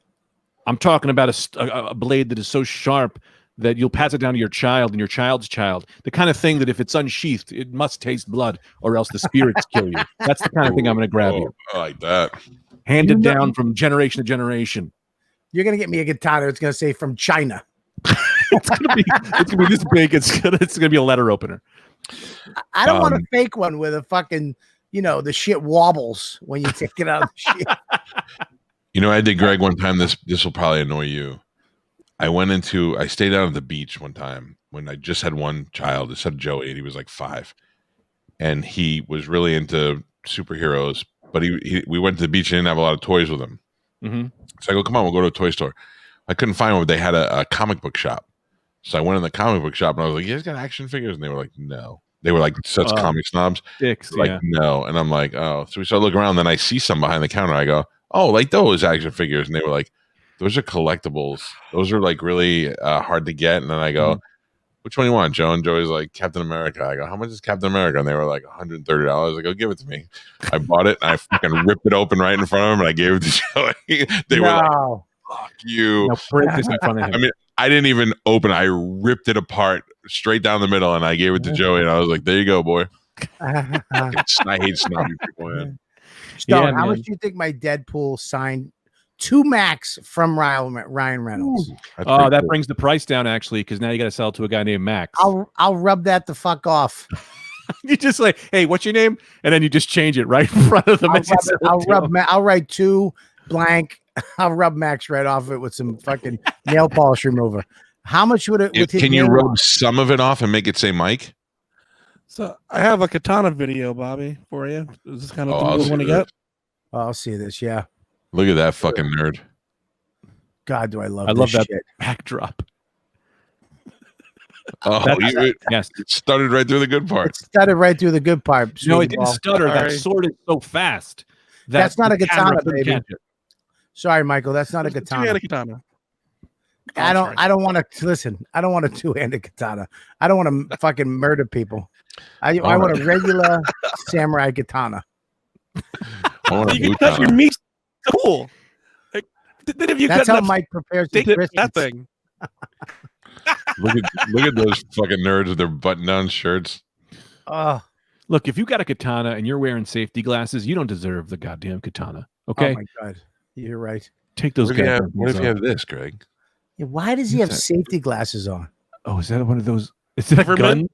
I'm talking about a blade that is so sharp that you'll pass it down to your child and your child's child. The kind of thing that if it's unsheathed, it must taste blood or else the spirits kill you. That's the kind of thing I'm going to grab you. I like that. Handed down from generation to generation. You're going to get me a katana. It's going to say from China. It's gonna be this big. It's gonna be a letter opener. I don't want a fake one with a fucking, you know, the shit wobbles when you take it out of the shit. You know, I did Greg one time. This will probably annoy you. I stayed out at the beach one time when I just had one child. It's had Joey, and he was like 5, and he was really into superheroes. But we went to the beach and didn't have a lot of toys with him. Mm-hmm. So I go, come on, we'll go to a toy store. I couldn't find one. But they had a comic book shop. So I went in the comic book shop and I was like, you guys got action figures? And they were like, no. They were like such comic snobs. Dicks, like, no. And I'm like, oh. So we started looking around. Then I see some behind the counter. I go, oh, like those action figures. And they were like, those are collectibles. Those are like really hard to get. And then I go, which one do you want, Joe? And Joey's like, Captain America. I go, how much is Captain America? And they were like $130. I go, give it to me. I bought it and I fucking ripped it open right in front of him and I gave it to Joey. They were like, fuck you. Now break this in front of him. I mean, I didn't even open it. I ripped it apart straight down the middle and I gave it to Joey and I was like, there you go, boy. I hate snobby people, man. Stone, how much do you think my Deadpool signed to Max from Ryan Reynolds? That brings the price down actually, because now you got to sell it to a guy named Max. I'll rub that the fuck off. You just like, hey, what's your name? And then you just change it right in front of the message. I'll write to blank. I'll rub Max right off of it with some fucking nail polish remover. How much would it? Can you rub some of it off and make it say Mike? So I have a katana video, Bobby, for you. Is this kind of the good one to get? I'll see this. Yeah. Look at that fucking nerd. God, do I love that shit. backdrop. Oh, yes. It started right through the good part. It started right through the good part. No, it didn't stutter. That sword is so fast. That's not a katana, baby. Sorry, Michael. That's not a katana. Two-handed katana. I don't want to listen. I don't want a two-handed katana. I don't want to fucking murder people. I want a regular samurai katana. You can cut your meat. Cool. Like, that's how Mike prepares that thing. Look at those fucking nerds with their button-down shirts. Look, if you got a katana and you're wearing safety glasses, you don't deserve the goddamn katana. Okay. Oh my god, you're right. Take those. What if you have this, Greg? Yeah, why does he have safety glasses on? Oh, is that one of those? Is it a gun?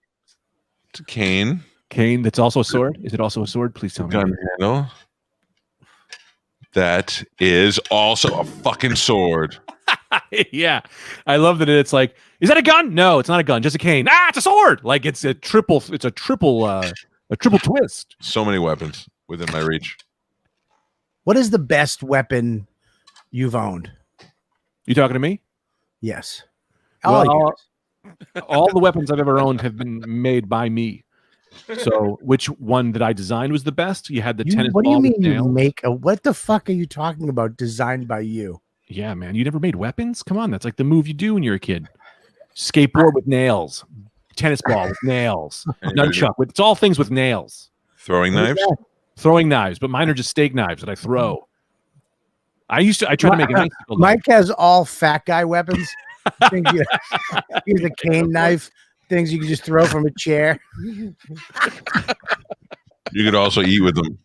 It's a cane. Cane that's also a sword? Is it also a sword? Please tell me. Gun handle. That is also a fucking sword. Yeah. I love that it's like, is that a gun? No, it's not a gun, just a cane. It's a sword. Like it's a triple twist. So many weapons within my reach. What is the best weapon you've owned? You talking to me? Yes. Well, all the weapons I've ever owned have been made by me. So which one that I designed was the best? You had the tennis What do you ball mean with you nails. make a? What the fuck are you talking about? Designed by you? Yeah, man. You never made weapons? Come on, that's like the move you do when you're a kid. Skateboard with nails, tennis ball with nails, nunchuck. It's all things with nails. Throwing knives. Throwing knives, but mine are just steak knives that I throw. I tried to make an icicle. Mike has all fat guy weapons. He's a cane knife, things you can just throw from a chair. You could also eat with them.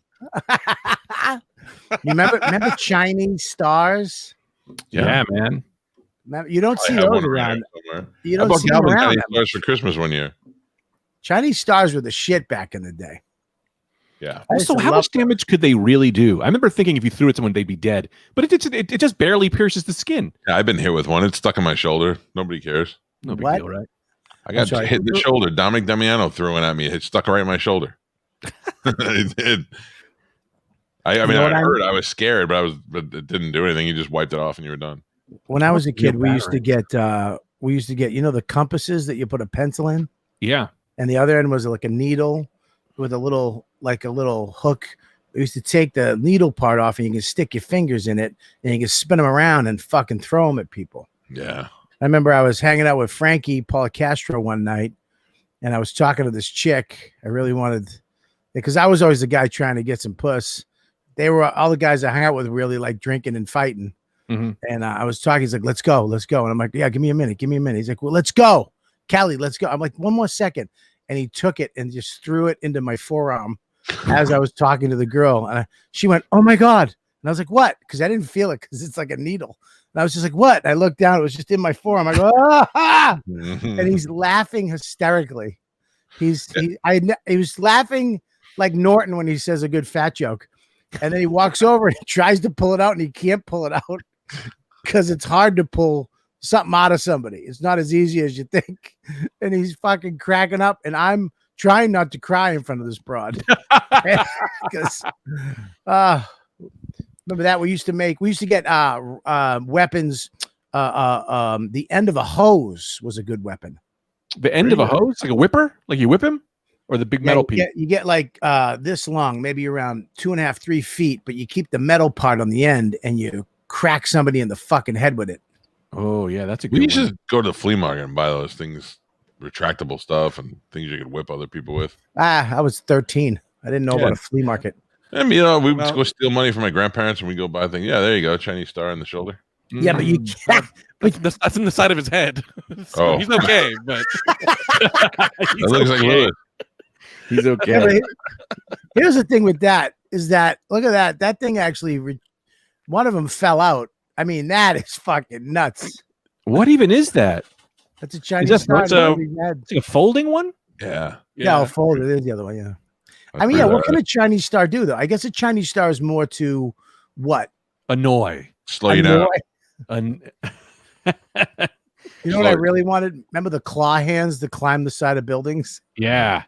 You remember Chinese stars? Yeah, man. You don't see I have those one around. somewhere. You I don't bought see them Calvin around. Chinese stars for Christmas one year. Chinese stars were the shit back in the day. Yeah. I used Also, to how love much damage could they really do? I remember thinking if you threw it at someone, they'd be dead. But it just barely pierces the skin. Yeah, I've been hit with one. It's stuck in my shoulder. Nobody cares. No big What? deal, right? I got sorry. hit in the shoulder. Dominic Damiano threw it at me. It stuck right in my shoulder. It did. I mean, I heard. I was scared, but it didn't do anything. You just wiped it off and you were done. When I was a kid, we used to get the compasses that you put a pencil in, Yeah. and the other end was like a needle with a little hook. We used to take the needle part off, and you can stick your fingers in it, and you can spin them around and fucking throw them at people. Yeah. I remember I was hanging out with Frankie Policastro one night, and I was talking to this chick. I really wanted, because I was always the guy trying to get some puss. They were all the guys I hung out with really like drinking and fighting. Mhm. And I was talking. He's like, let's go. And I'm like, yeah, give me a minute. He's like, well, let's go. Callie, let's go. I'm like, one more second. And he took it and just threw it into my forearm as I was talking to the girl. And she went, oh my God. And I was like, what? Because I didn't feel it because it's like a needle. And I was just like, what? And I looked down. It was just in my forearm. I go, ah! And he's laughing hysterically. He was laughing like Norton when he says a good fat joke. And then he walks over and he tries to pull it out and he can't pull it out because it's hard to pull something out of somebody. It's not as easy as you think. And he's fucking cracking up. And I'm trying not to cry in front of this broad. Because remember that we used to get weapons. The end of a hose was a good weapon. The end of a hose? Like a whipper? Like you whip him? Or the big metal piece? You get like this long, maybe around 2.5, 3 feet, but you keep the metal part on the end and you crack somebody in the fucking head with it. Oh, yeah, that's a good We one. used to go to the flea market and buy those things, retractable stuff and things you could whip other people with. I was 13. I didn't know about a flea market. I mean, we would go steal money from my grandparents and we go buy things. Yeah, there you go. Chinese star in the shoulder. Yeah, but you can't. That's in the side of his head. So he's okay, but That looks like Lewis. He's okay. Yeah, but here's the thing with that is that, look at that. That thing actually, one of them fell out. I mean, that is fucking nuts. What even is that? That's a Chinese star. It's like a folding one? Yeah. Yeah, I'll fold it. There's the other one. Yeah. I mean, yeah. What can a Chinese star do, though? I guess a Chinese star is more to what? Annoy. Slow you down. You know what I really wanted? Remember the claw hands that climb the side of buildings? Yeah.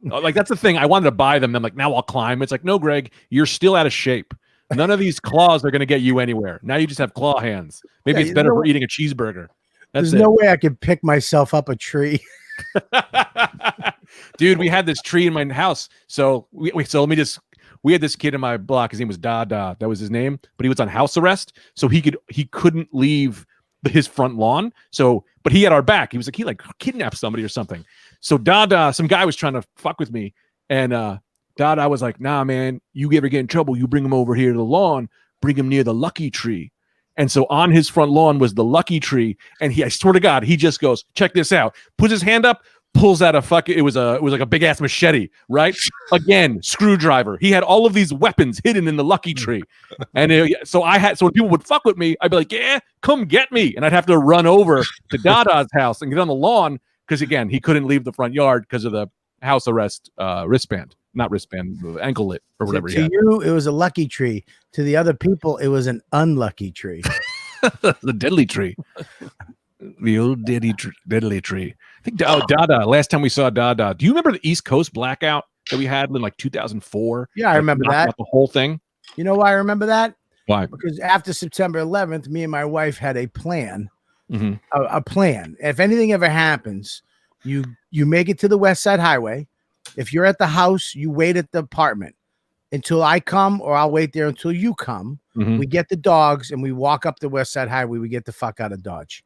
Like that's the thing. I wanted to buy them. I'm like, now I'll climb. It's like, no, Greg, you're still out of shape. None of these claws are going to get you anywhere. Now you just have claw hands. Maybe it's better for eating a cheeseburger. There's no way I could pick myself up a tree. Dude, we had this tree in my house. So we had this kid in my block. His name was Dada. That was his name, but he was on house arrest. So he couldn't leave his front lawn. So, but he had our back. He was like, he like kidnapped somebody or something. So Dada, some guy was trying to fuck with me. And Dada was like, nah, man, you ever get in trouble, you bring him over here to the lawn, bring him near the lucky tree. And so on his front lawn was the lucky tree. And I swear to God, he just goes, check this out. Puts his hand up, pulls out it was like a big ass machete, right? Again, screwdriver. He had all of these weapons hidden in the lucky tree. And so when people would fuck with me, I'd be like, yeah, come get me. And I'd have to run over to Dada's house and get on the lawn. Because again, he couldn't leave the front yard because of the house arrest anklet or whatever. To you, it was a lucky tree. To the other people, it was an unlucky tree. The deadly tree. The old deadly tree. I think Dada. Last time we saw Dada, do you remember the East Coast blackout that we had in like 2004? Yeah, I remember that. The whole thing. You know why I remember that? Why? Because after September 11th, me and my wife had a plan. Mm-hmm. A plan. If anything ever happens, you make it to the West Side Highway, If you're at the house, you wait at the apartment until I come, or I'll wait there until you come. Mhm. We get the dogs and we walk up the West Side Highway. We get the fuck out of Dodge.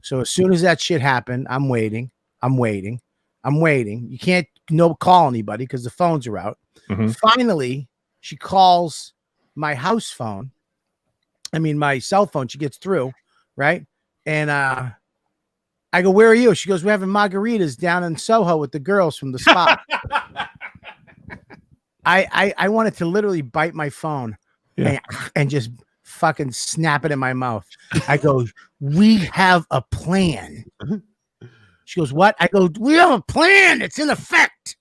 So as soon as that shit happened, I'm waiting. You can't call anybody because the phones are out. Mhm. Finally, she calls my house phone. I mean, my cell phone. She gets through, right? And I go, "Where are you?" She goes, "We're having margaritas down in Soho with the girls from the spa." I wanted to literally bite my phone and just fucking snap it in my mouth. I go, "We have a plan." She goes, "What?" I go, "We have a plan. It's in effect."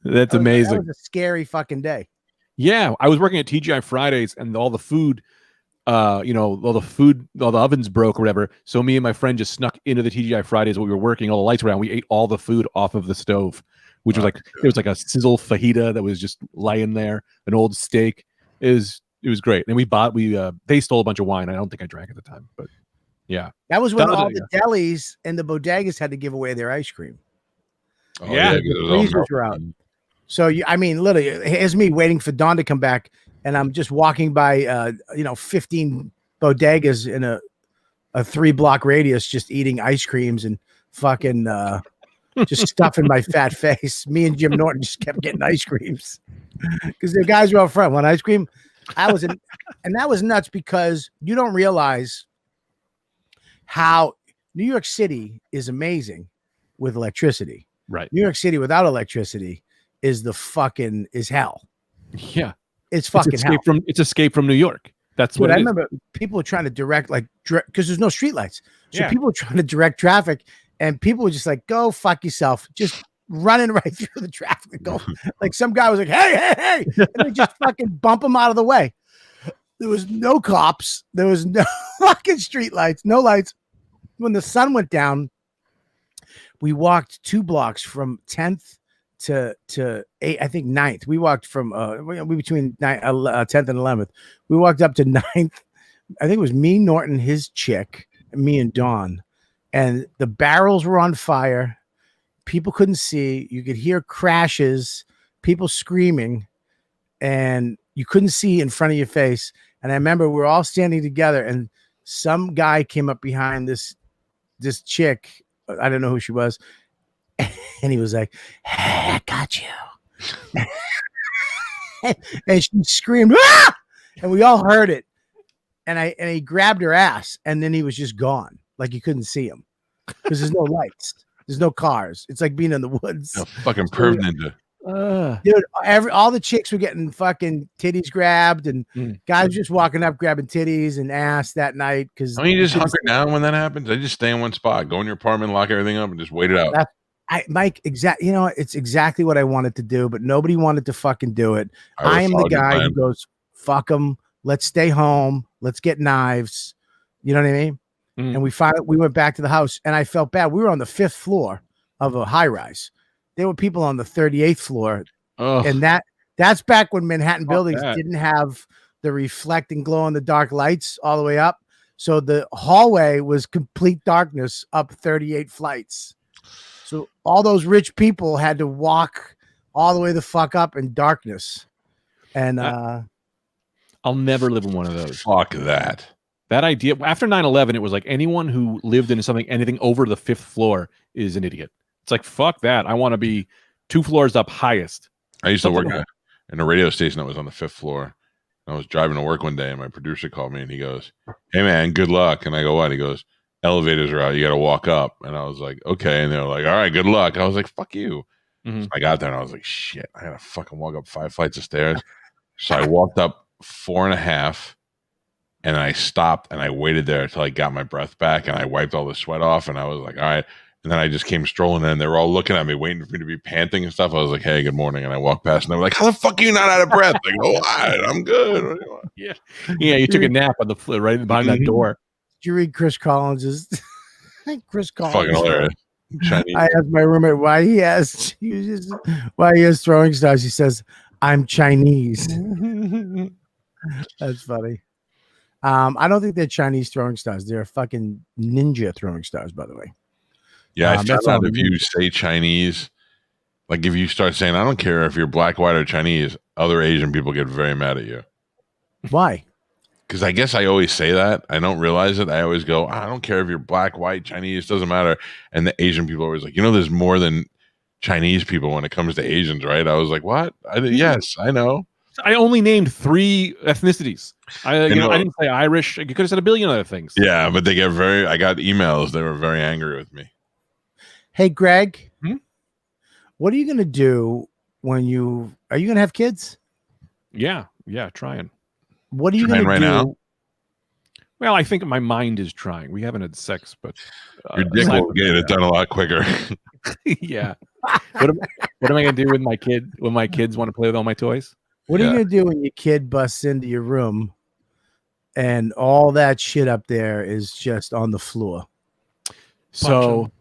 That's amazing. That was a scary fucking day. Yeah, I was working at TGI Fridays, and all the food, all the ovens broke or whatever. So me and my friend just snuck into the TGI Fridays while we were working. All the lights were on. We ate all the food off of the stove, which was like it was like a sizzle fajita that was just lying there, an old steak. It was great. And they stole a bunch of wine. I don't think I drank at the time, but yeah, that was when That was all it, the delis and the bodegas had to give away their ice cream. Oh, Yeah. because it The was all freezers were out. So literally, here's me waiting for Dawn to come back, and I'm just walking by, 15 bodegas in a 3-block radius, just eating ice creams and fucking just stuffing my fat face. Me and Jim Norton just kept getting ice creams because the guys were out front. Want ice cream? And that was nuts because you don't realize how New York City is amazing with electricity. right. New York City without electricity is hell. Yeah, It's fucking hell. It's escape from New York. That's what I it is. remember people were trying to direct because there's no streetlights. So Yeah. people were trying to direct traffic, and people were just like, "Go fuck yourself," just running right through the traffic. Go like some guy was like, "Hey," and they just fucking bump him out of the way. There was no cops. There was no fucking streetlights. No lights. When the sun went down, we walked 2 blocks from 10th to 8th, I think 9th. We walked from between 10th and 11th. We walked up to 9th. I think it was me, Norton, his chick, me and Dawn. And the barrels were on fire. People couldn't see. You could hear crashes, people screaming, and you couldn't see in front of your face. And I remember we were all standing together, and some guy came up behind this chick. I don't know who she was. And he was like, "Hey, I got you." And she screamed, "Ah!" And we all heard it. And he grabbed her ass, and then he was just gone. Like you couldn't see him because there's no lights. There's no cars. It's like being in the woods. No, fucking perv ninja. Dude, all the chicks were getting fucking titties grabbed, and guys just walking up grabbing titties and ass that night. Because I mean, you just hunker down when that happens. I just stay in one spot, go in your apartment, lock everything up, and just wait it out. Mike, it's exactly what I wanted to do, but nobody wanted to fucking do it. I am the guy who goes, "Fuck them. Let's stay home. Let's get knives." You know what I mean? And we went back to the house, and I felt bad. We were on the 5th floor of a high rise. There were people on the 38th floor, and that's back when Manhattan buildings didn't have the reflecting glow in the dark lights all the way up. So the hallway was complete darkness up 38 flights. So all those rich people had to walk all the way the fuck up in darkness. And I'll never live in one of those. Fuck that. That idea after 9/11, it was like anyone who lived in anything over the 5th floor is an idiot. It's like, fuck that. I want to be 2 floors up highest. I used to work in a radio station that was on the 5th floor. I was driving to work one day, and my producer called me, and he goes, "Hey, man, good luck." And I go, "What?" He goes, "Elevators are out. You got to walk up." And I was like, "Okay." And they're like, "All right, good luck." I was like, "Fuck you." So I got there, and I was like, "Shit, I got to fucking walk up 5 flights of stairs." So I walked up 4.5, and I stopped, and I waited there until I got my breath back, and I wiped all the sweat off, and I was like, "All right." And then I just came strolling in, and they were all looking at me, waiting for me to be panting and stuff. I was like, "Hey, good morning." And I walked past, and they were like, "How the fuck are you not out of breath?" I go, "What? I'm good." Yeah. You took a nap on the floor right behind that door. Did you read Chris Collins's? Chris Collins. Fucking hilarious. Chinese. I asked my roommate why he has throwing stars. He says, "I'm Chinese." That's funny. I don't think they're Chinese throwing stars. They're fucking ninja throwing stars, by the way. Yeah, I found that's out all if you say Chinese Like if you start saying, I don't care if you're black, white, or Chinese, other Asian people get very mad at you. Why? Because I guess I always say that. I don't realize it. I always go, I don't care if you're black, white, Chinese, doesn't matter. And the Asian people are always like, there's more than Chinese people when it comes to Asians, right? I was like, what? Yes, I know. I only named 3 ethnicities. I didn't say Irish. You could have said a billion other things. Yeah, but they get I got emails. They were very angry with me. Hey, Greg, what are you going to do are you going to have kids? Yeah, trying. What are you going to do? Now? Well, I think my mind is trying. We haven't had sex, but your dick will get it done a lot quicker. Yeah. What am I going to do with my kid when my kids want to play with all my toys? What are you going to do when your kid busts into your room and all that shit up there is just on the floor? So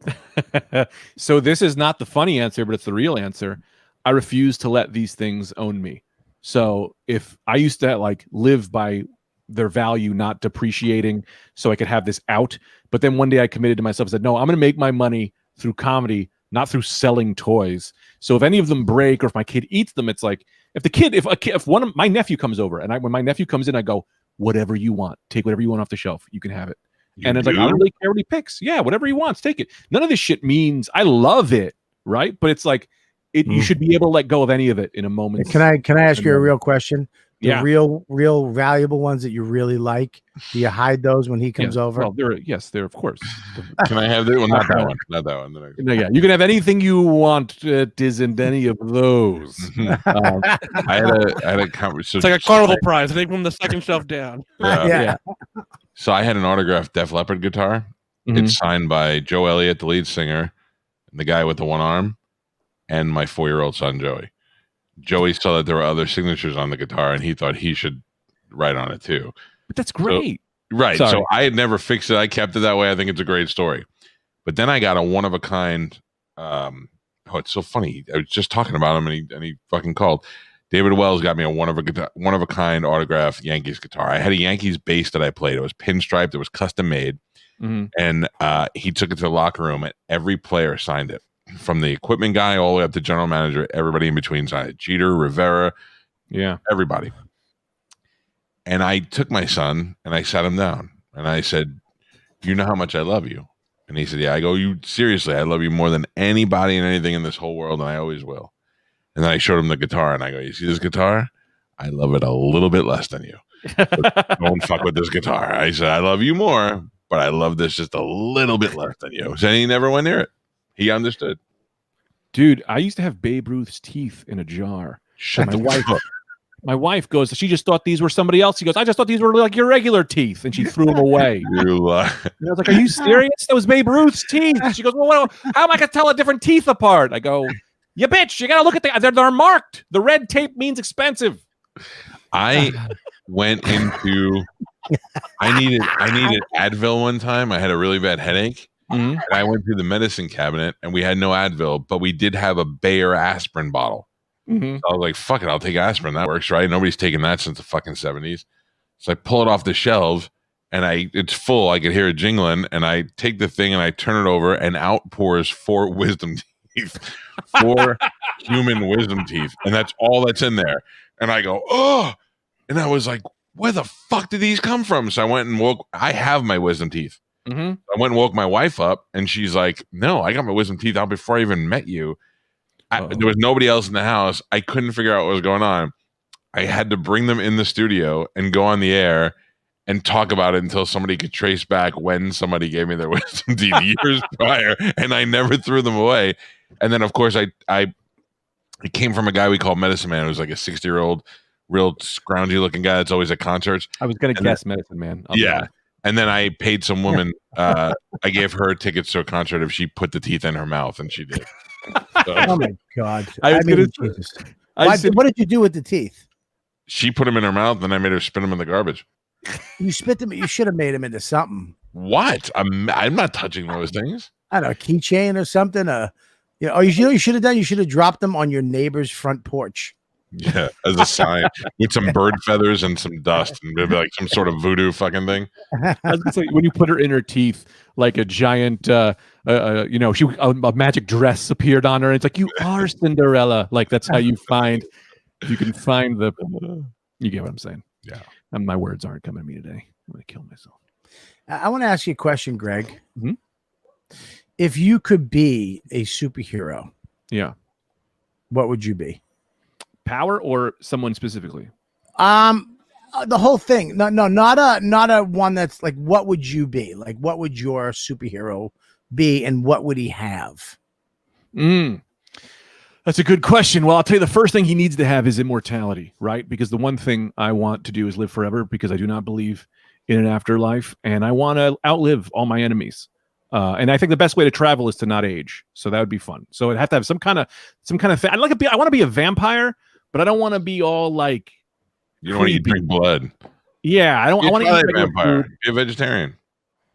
this is not the funny answer, but it's the real answer. I refuse to let these things own me. So if I used to live by their value not depreciating so I could have this out, but then one day I committed to myself and said, no, I'm going to make my money through comedy, not through selling toys. So if any of them break or if my kid eats them, it's like if one of my nephew comes over and when my nephew comes in, I go, whatever you want, take whatever you want off the shelf. You can have it. And it's like, I don't really care what he picks. Yeah, whatever he wants, take it. None of this shit means I love it, right? But it's like you should be able to let go of any of it in a moment. Can I ask you a real question? The Yeah. real valuable ones that you really like. Do you hide those when he comes over? Well, they're of course. Can I have that one? Not that one. Not that one. The next one. No, yeah, you can have anything you want. It isn't any of those. I had a conversation. It's like a carnival prize. Take from the second shelf down. Yeah. So I had an autographed Def Leppard guitar. It's signed by Joe Elliott, the lead singer, and the guy with the one arm, and my 4-year-old son Joey. Joey saw that there were other signatures on the guitar, and he thought he should write on it too. But that's great. Right. Sorry. So I had never fixed it. I kept it that way. I think it's a great story. But then I got a one of a kind. It's so funny. I was just talking about him, and he fucking called. David Wells got me a one of a kind autographed Yankees guitar. I had a Yankees bass that I played. It was pinstriped. It was custom made, and he took it to the locker room, and every player signed it, from the equipment guy all the way up to general manager. Everybody in between signed it. Jeter, Rivera, everybody. And I took my son and I sat him down and I said, "You know how much I love you?" And he said, "Yeah." I go, "You seriously? I love you more than anybody and anything in this whole world, and I always will." And then I showed him the guitar and I go, "You see this guitar? I love it a little bit less than you. Don't fuck with this guitar." I said, "I love you more, but I love this just a little bit less than you." So he never went near it. He understood. Dude, I used to have Babe Ruth's teeth in a jar. Shut the fuck up. My wife goes, she just thought these were somebody else. She goes, I just thought these were like your regular teeth. And she threw them away. You lie. And I was like, are you serious? That was Babe Ruth's teeth. She goes, well, how am I going to tell a different teeth apart? I go, you bitch, you got to look at they're marked. The red tape means expensive. I went into, I needed Advil one time. I had a really bad headache. And I went through the medicine cabinet and we had no Advil, but we did have a Bayer aspirin bottle. So I was like, fuck it, I'll take aspirin. That works, right? Nobody's taken that since the fucking 70s. So I pull it off the shelves and it's full. I could hear it jingling. And I take the thing and I turn it over and out pours 4 wisdom teeth, 4 human wisdom teeth. And that's all that's in there. And I go, oh. And I was like, where the fuck did these come from? So I went and I have my wisdom teeth. I went and woke my wife up and she's like, no, I got my wisdom teeth out before I even met you. There was nobody else in the house. I couldn't figure out what was going on. I had to bring them in the studio and go on the air and talk about it until somebody could trace back when somebody gave me their wisdom teeth years prior, and I never threw them away. And then, of course, it came from a guy we call Medicine Man, who's like a 60-year-old, real scroungy looking guy that's always at concerts. I was going to guess Medicine Man. Yeah. And then I paid some woman, I gave her tickets to a concert if she put the teeth in her mouth, and she did. So, oh my God! Jesus. What did you do with the teeth? She put them in her mouth, and I made her spit them in the garbage. You spit them. You should have made them into something. What? I'm not touching those things. I don't know, a keychain or something. You should have done. You should have dropped them on your neighbor's front porch. Yeah, as a sign with some bird feathers and some dust, and maybe like some sort of voodoo fucking thing. I was gonna say, when you put her in her teeth like a giant a magic dress appeared on her. And it's like, you are Cinderella. Like that's how you can find the. You get what I'm saying? Yeah. And my words aren't coming to me today. I'm gonna kill myself. I want to ask you a question, Greg. Mm-hmm. If you could be a superhero, Yeah. what would you be? Power or someone specifically? The whole thing. No, not a one that's like, what would you be? Like, what would your superhero be, and what would he have? That's a good question. Well, I'll tell you, the first thing he needs to have is immortality, right? Because the one thing I want to do is live forever, because I do not believe in an afterlife, and I want to outlive all my enemies. And I think the best way to travel is to not age. So that would be fun. So it'd have to have some kind of thing. I want to be a vampire, but I don't want to be all like. You don't want to drink blood. Yeah, I want to eat a vampire. Be a vegetarian.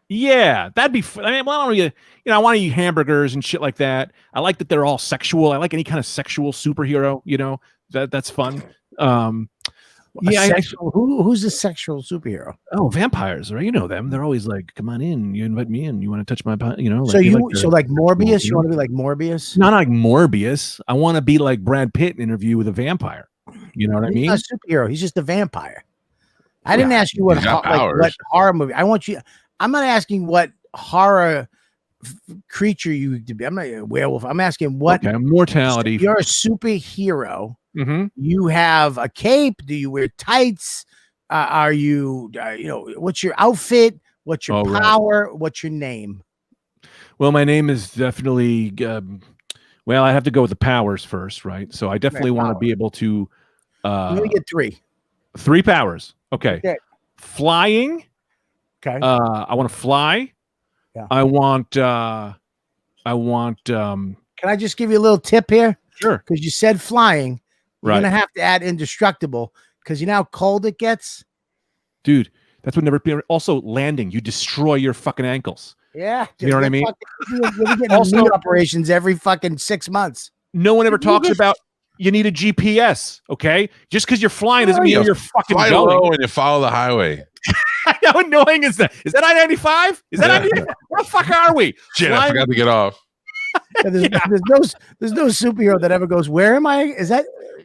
Yeah, that'd be. I mean, I want to eat hamburgers and shit like that. I like that they're all sexual. I like any kind of sexual superhero. That's fun. Who's a sexual superhero? Oh, vampires, right? You know them. They're always like, "Come on in. You invite me in. You want to touch my?" Like Morbius. You want to be like Morbius? Not like Morbius. I want to be like Brad Pitt in Interview with a Vampire. You know what I mean? He's not a superhero. He's just a vampire. I didn't ask you what horror movie. I'm not asking what horror creature you would be. I'm not a werewolf. I'm asking what mortality. You're a superhero. Mm-hmm. You have a cape. Do you wear tights? Are you? What's your outfit? What's your power? Right. What's your name? Well, my name is definitely. Well, I have to go with the powers first, right? So I definitely want to be able to. You're gonna get 3. 3 powers. Okay. Flying. Okay. I want to fly. Yeah. I want. Can I just give you a little tip here? Sure. Because you said flying. You're gonna have to add indestructible, because you know how cold it gets. Dude, that's what never been. Also, landing. You destroy your fucking ankles. Yeah. You know what I mean? You're getting knee operations every fucking 6 monns. No one ever talks about. You need a GPS, okay? Just because you're flying doesn't mean you're fucking fly going. low and you follow the highway. How annoying is that? Is that I-95? Is that I-95? Where the fuck are we? Shit, I forgot to get off. There's no superhero that ever goes, where am I?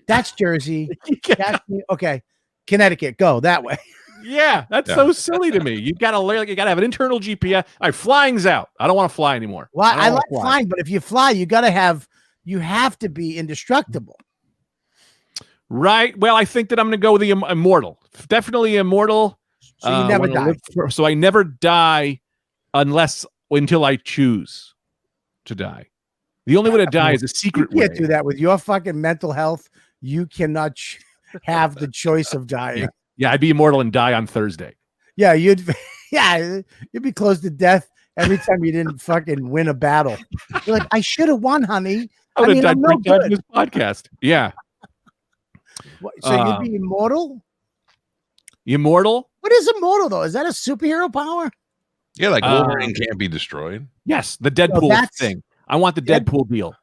That's Jersey. Okay. Connecticut, go that way. Yeah, that's so silly to me. You gotta have an internal GPS. All right, flying's out. I don't want to fly anymore. Well, I like flying, but if you fly, you have to be indestructible. Right. Well, I think that I'm going to go with the immortal. Definitely immortal. So you never die. So I never die until I choose to die. The only way to die is a secret way. You can't do that with your fucking mental health. You cannot have the choice of dying. Yeah, I'd be immortal and die on Thursday. Yeah, you'd be close to death every time you didn't fucking win a battle. You're like, I should have won, honey. I would have died 3 times in this podcast. Yeah. So you'd be immortal? Immortal? What is immortal, though? Is that a superhero power? Yeah, like Wolverine can't be destroyed. Yes, the Deadpool thing. I want the Deadpool deal.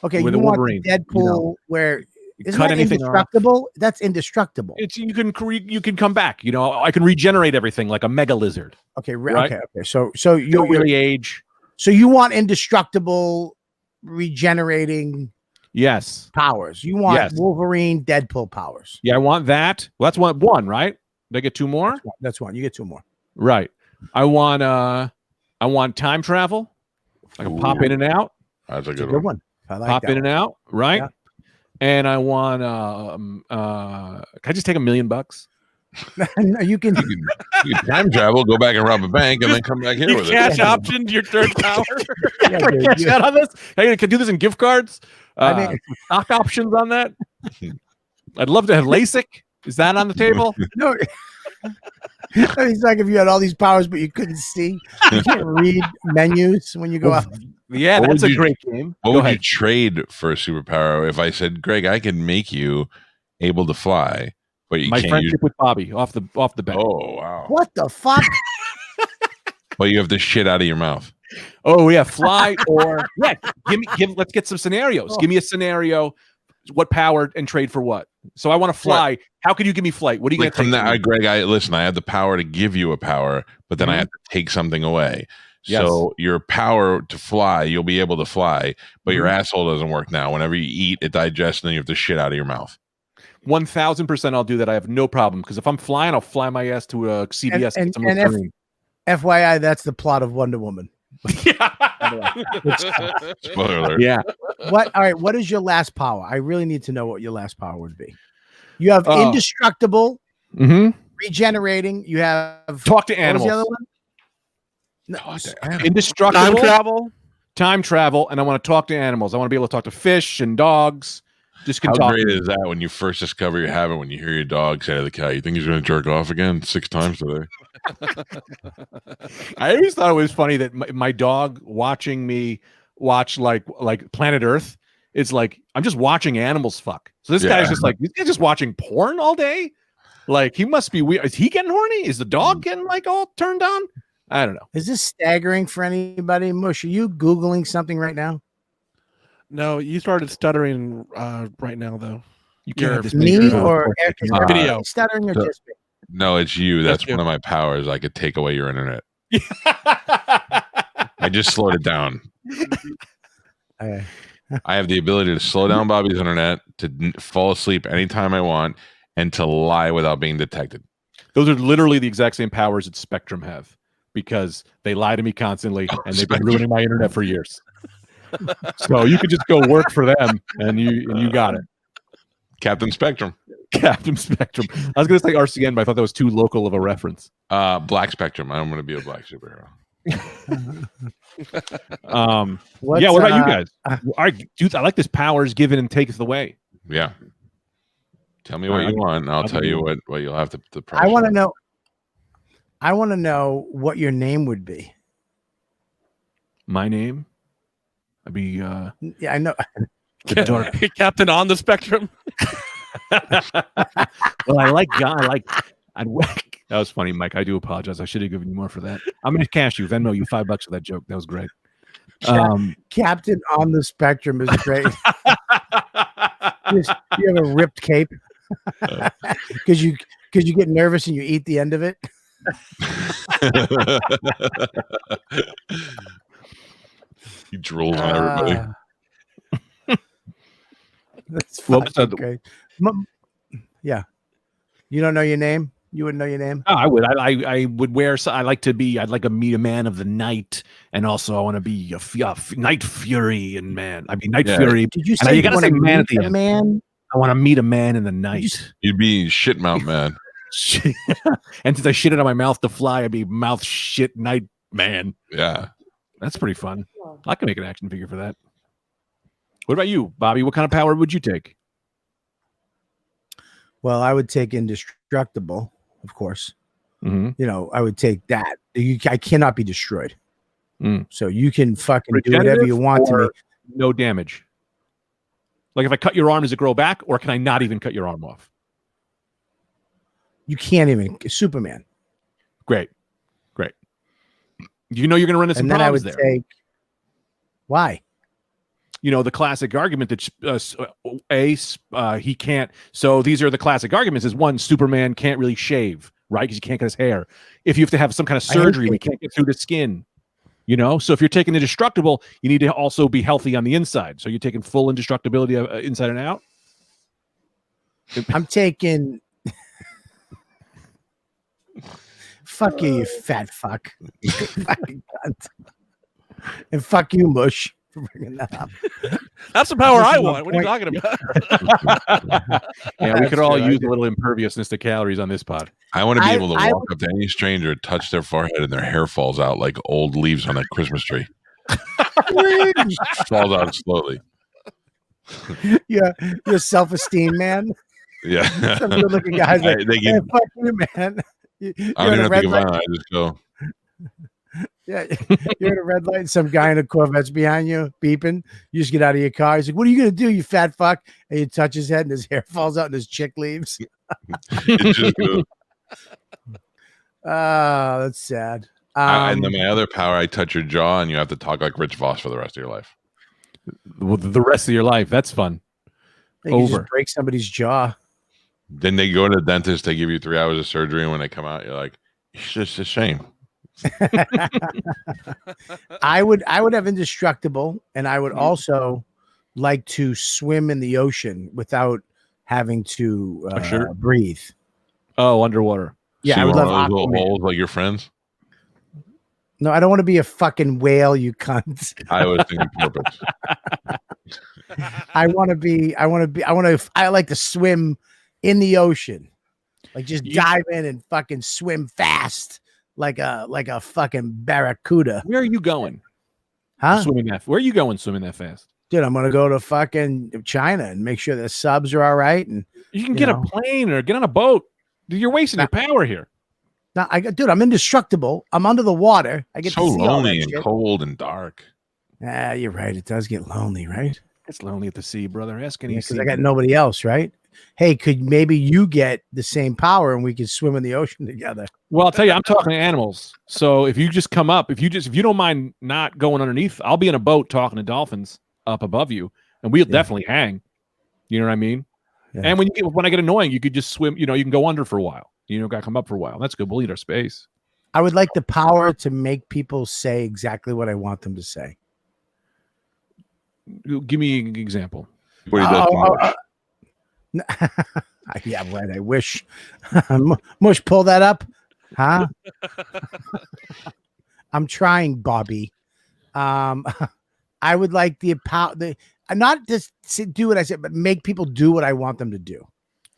Okay, you want the Deadpool where isn't cut that anything indestructible? That's indestructible. You can come back. I can regenerate everything like a mega lizard. Okay, right? Okay. So you don't really age. So you want indestructible, regenerating powers. You want Wolverine, Deadpool powers. Yeah, I want that. Well, that's one, right? Did I get 2 more? That's one. You get 2 more. Right. I want time travel. I can pop in and out. That's a good one. I like pop in and out, right? Yeah. And I want can I just take $1 million? No, you can time travel, go back and rob a bank, and then come back here with cash optioned your third power. Cash out on this. Hey, I can do this in gift cards. Stock options on that. I'd love to have LASIK. Is that on the table? No. It's like if you had all these powers, but you couldn't see. You can't read menus when you go out. Yeah, that's a great game. What would you trade for a superpower if I said, Greg, I can make you able to fly, but you can't friendship with Bobby off the bat. Oh, wow. What the fuck? But you have the shit out of your mouth. Oh, yeah. Fly or let's get some scenarios. Give me a scenario. What power and trade for what? So I want to fly. Right. How can you give me flight? What are you going to take? Greg, listen, I have the power to give you a power, but then I have to take something away. So your power to fly, you'll be able to fly, but your asshole doesn't work now. Whenever you eat, it digests, and then you have to shit out of your mouth. 1,000% I'll do that. I have no problem because if I'm flying, I'll fly my ass to a CVS and get some Listerine. FYI, that's the plot of Wonder Woman. Spoiler alert. Yeah. All right. What is your last power? I really need to know what your last power would be. You have indestructible, regenerating. You have talk to what animals. was the other one? No, Indestructible. Time travel, and I want to talk to animals. I want to be able to talk to fish and dogs. How great is that when you first discover you have it, when you hear your dog say to the cat, you think he's going to jerk off again 6 times today? I always thought it was funny that my dog watching me watch like Planet Earth is like, I'm just watching animals fuck. So this guy's just like, this guy's just watching porn all day? Like, he must be weird. Is he getting horny? Is the dog getting like all turned on? I don't know. Is this staggering for anybody? Mush, are you Googling something right now? No, you started stuttering right now, though. You can't have this me or video stuttering or just me? No, it's you. That's one of my powers. I could take away your internet. I just slowed it down. Okay. I have the ability to slow down Bobby's internet, to fall asleep anytime I want, and to lie without being detected. Those are literally the exact same powers that Spectrum have because they lie to me constantly and they've been ruining my internet for years. So you could just go work for them and you got it. Captain Spectrum. Captain Spectrum. I was going to say RCN, but I thought that was too local of a reference. Black Spectrum. I'm going to be a black superhero. What about you guys? I like this powers given and taketh away. Yeah. Tell me what you want, and I'll tell you what you'll have to price. I want to know what your name would be. My name? I'd be I know. Captain on the Spectrum. Well, that was funny, Mike. I do apologize. I should have given you more for that. I'm gonna cash you, Venmo you $5 for that joke. That was great. Captain on the Spectrum is great. You have a ripped cape because you get nervous and you eat the end of it. He drools on everybody. That's fine. Okay. Yeah. You don't know your name? You wouldn't know your name? Oh, I would. I would wear. I'd like to meet a man of the night, and also I want to be a night fury and man. I mean, night fury. Did you say you gotta say man at the end? Man? I want to meet a man in the night. You'd be shit mouth man. And since I shit out of my mouth to fly, I'd be mouth shit night man. Yeah, that's pretty fun. I can make an action figure for that. What about you, Bobby? What kind of power would you take? Well, I would take indestructible, of course. Mm-hmm. You know, I would take that. I cannot be destroyed. So you can fucking do whatever you want to me. No damage. Like if I cut your arm, does it grow back, or can I not even cut your arm off? You can't even. Superman. Great. You know you're going to run into some problems there. Take. Why? You know, the classic argument that he can't. So these are the classic arguments is one, Superman can't really shave, right? Because he can't cut his hair. If you have to have some kind of surgery, we can't get through the skin. You know, so if you're taking indestructible, you need to also be healthy on the inside. So you're taking full indestructibility inside and out. I'm taking. Fuck you, you fat fuck. And fuck you, Mush, for bringing that up. That's the power I want. What are you talking about? Yeah, we could all use a little imperviousness to calories on this pod. I want to be able to walk up to any stranger, touch their forehead, and their hair falls out like old leaves on a Christmas tree. Falls out slowly. You're a self-esteem man. Yeah. Some good-looking guys like, hey, fuck you, man. I don't even have to give out. I just go. Yeah, you're at a red light and some guy in a Corvette's behind you beeping. You just get out of your car. He's like, what are you going to do, you fat fuck? And you touch his head and his hair falls out and his chick leaves. It's just good. Oh, that's sad. And then my other power, I touch your jaw and you have to talk like Rich Voss for the rest of your life. Well, the rest of your life. That's fun. You just break somebody's jaw. Then they go to the dentist. They give you 3 hours of surgery. And when they come out, you're like, it's just a shame. I would have indestructible, and I would also like to swim in the ocean without having to breathe. Oh, underwater. Yeah, So I you would want love one of those little Aquaman. holes like your friends? No, I don't want to be a fucking whale, you cunt. I was thinking porpoise. I like to swim in the ocean. Like just dive in and fucking swim fast like a fucking barracuda. Where are you going? Huh? Swimming that? Where are you going swimming that fast? Dude, I'm gonna go to fucking China and make sure the subs are all right. And You can get a plane or get on a boat. Dude, you're wasting your power here. now, dude, I'm indestructible. I'm under the water. I get So to see all that lonely and shit. cold and dark. You're right. It does get lonely, right? It's lonely at the sea, brother. Ask any Because I got nobody else, right? Hey, could maybe you get the same power and we could swim in the ocean together? Well, I'll tell you, I'm talking to animals. So if you just come up, if you don't mind not going underneath, I'll be in a boat talking to dolphins up above you, and we'll definitely hang. You know what I mean? Yeah. And when I get annoying, you could just swim. You can go under for a while. You don't got to come up for a while. That's good. We'll eat our space. I would like the power to make people say exactly what I want them to say. Give me an example. What he does too much. Yeah, right. I wish. Mush, pull that up, huh? I'm trying, Bobby. I would like the power. Not just do what I said, but make people do what I want them to do.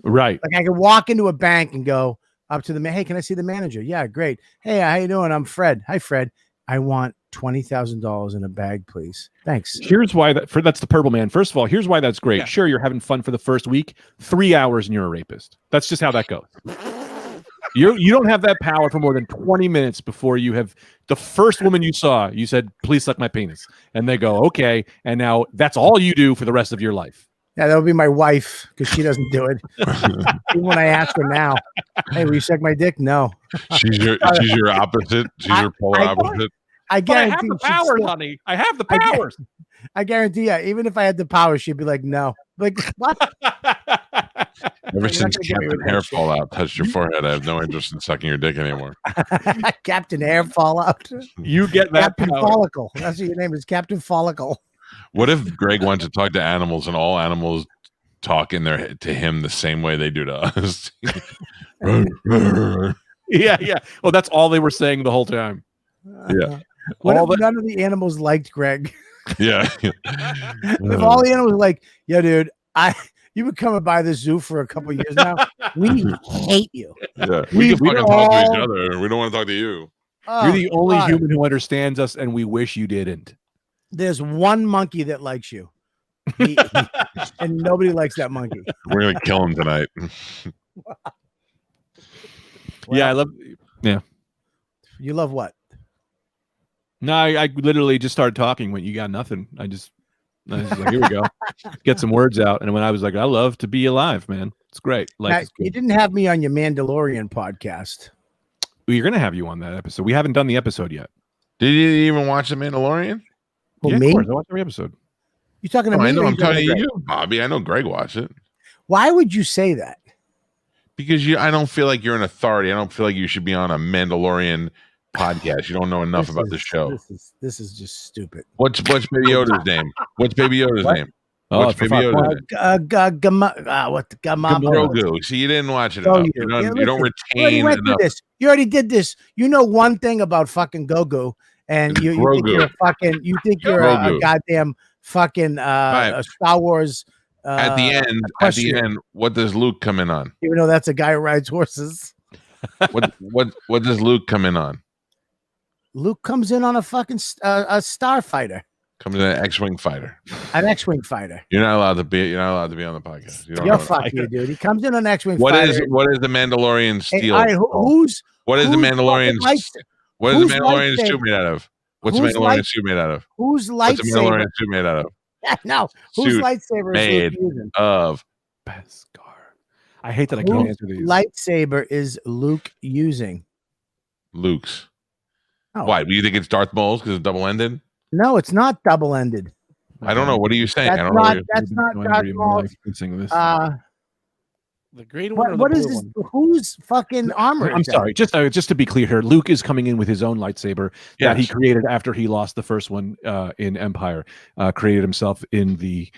Right. Like I could walk into a bank and go up to the man. Hey, can I see the manager? Yeah, great. Hey, how you doing? I'm Fred. Hi, Fred. I want $20,000 in a bag, please. Thanks. Here's why that's the Purple Man. First of all, here's why that's great. Yeah. Sure, you're having fun for the first week. 3 hours and you're a rapist. That's just how that goes. You don't have that power for more than 20 minutes before you have the first woman you saw. You said, "Please suck my penis," and they go, "Okay," and now that's all you do for the rest of your life. Yeah, that would be my wife because she doesn't do it. Even when I ask her now, "Hey, will you suck my dick?" No. She's your opposite. She's your polar opposite. I guarantee I have the power, honey. I have the powers. I guarantee you, even if I had the power, she'd be like, "No." Like what? Ever since Captain Hair Fallout touched your forehead, I have no interest in sucking your dick anymore. Captain Hair Fallout. You get that Captain power. Follicle. That's what your name is, Captain Follicle. What if Greg went to talk to animals and all animals talk in their to him the same way they do to us? Yeah. Well, that's all they were saying the whole time. Yeah. What if none of the animals liked Greg? Yeah. If all the animals were like, "Yeah, dude, you've been coming by the zoo for a couple of years now. We hate you." Yeah. We can fucking talk to each other. We don't want to talk to you. You're the only human who understands us, and we wish you didn't. There's one monkey that likes you. And nobody likes that monkey. We're gonna kill him tonight. Yeah, I love. Yeah, you love what? No, I literally just started talking when you got nothing. I was like, here we go, get some words out. And when I was like, I love to be alive, man. It's great. Life is good. You didn't have me on your Mandalorian podcast. Well, you're gonna have you on that episode. We haven't done the episode yet. Did you even watch The Mandalorian? Well, yeah, me? of course. I watched every episode. You talking to me? I know. or I'm you talking talking to to Greg? you, Bobby. I know Greg watched it. Why would you say that? Because I don't feel like you're an authority. I don't feel like you should be on a Mandalorian podcast. You don't know enough about the show. This is just stupid. What's Baby Yoda's name? What's Baby Yoda's name? Oh, What's Baby Yoda's name? What the Gamma? Grogu. See, you didn't watch it Oh, enough. you You don't retain enough. You already did this. You know one thing about fucking Grogu, and you think you're a fucking. You think you're a goddamn fucking a Star Wars. At the end, what does Luke come in on? Even though that's a guy who rides horses. What does Luke come in on? Luke comes in on a fucking a starfighter. Comes in an X-wing fighter. An X-wing fighter. You're not allowed to be. You're not allowed to be on the podcast. You're fucking dude. He comes in on an X-wing fighter. What is the Mandalorian steal? Hey, what is the Mandalorian? What is the Mandalorian suit made out of? What's the Mandalorian suit made out of? Whose lightsaber? What's the Mandalorian suit made out of? No, whose lightsaber is Luke using? Of Beskar. I hate that I can't answer these. Lightsaber is Luke using? Luke's. Oh. Why? Do you think it's Darth Maul's because it's double-ended? No, it's not double-ended. I don't know. What are you saying? That's I don't know. That's not Darth Maul's. The green one. Or What the is blue this? one? Whose fucking armor? I'm is that? sorry. Just to be clear here, Luke is coming in with his own lightsaber that he Yes. created after he lost the first one in Empire. Created himself in the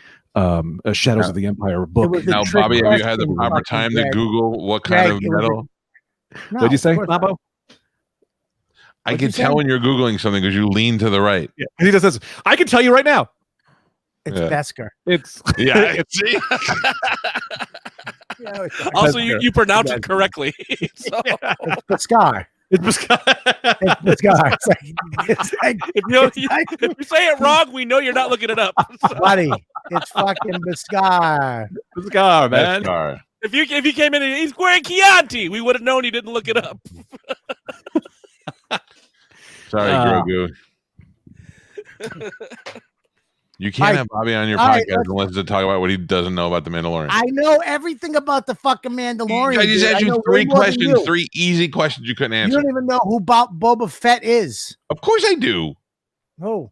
Shadows of the Empire book. was a Now, trick Bobby, have you had the question, proper fucking time to Greg. Google what kind Greg, of it was a- metal? No, What'd you say, of course not. Bobo? I What'd can you say? tell when you're Googling something because you lean to the right. Yeah. He just says, "I can tell you right now." It's Yeah. Beskar. It's Yeah. See? Yeah, it's Also, Beskar. you pronounce it Beskar. correctly. So, Beskar. it's It's Beskar. It's like if you it's like, if you say it wrong, we know you're not looking it up. So, buddy. It's fucking Beskar. Beskar, man. Beskar. if you came in and he's wearing Chianti, we would have known you didn't look it up. Sorry, Grogu. You can't Alright. have Bobby on your Alright, podcast unless to talk about what he doesn't know about the Mandalorian. I know everything about the fucking Mandalorian. I just dude. asked I you know three way more than questions, you. 3 easy questions you couldn't You answer. don't even know who Boba Fett is. Of course I do. Oh,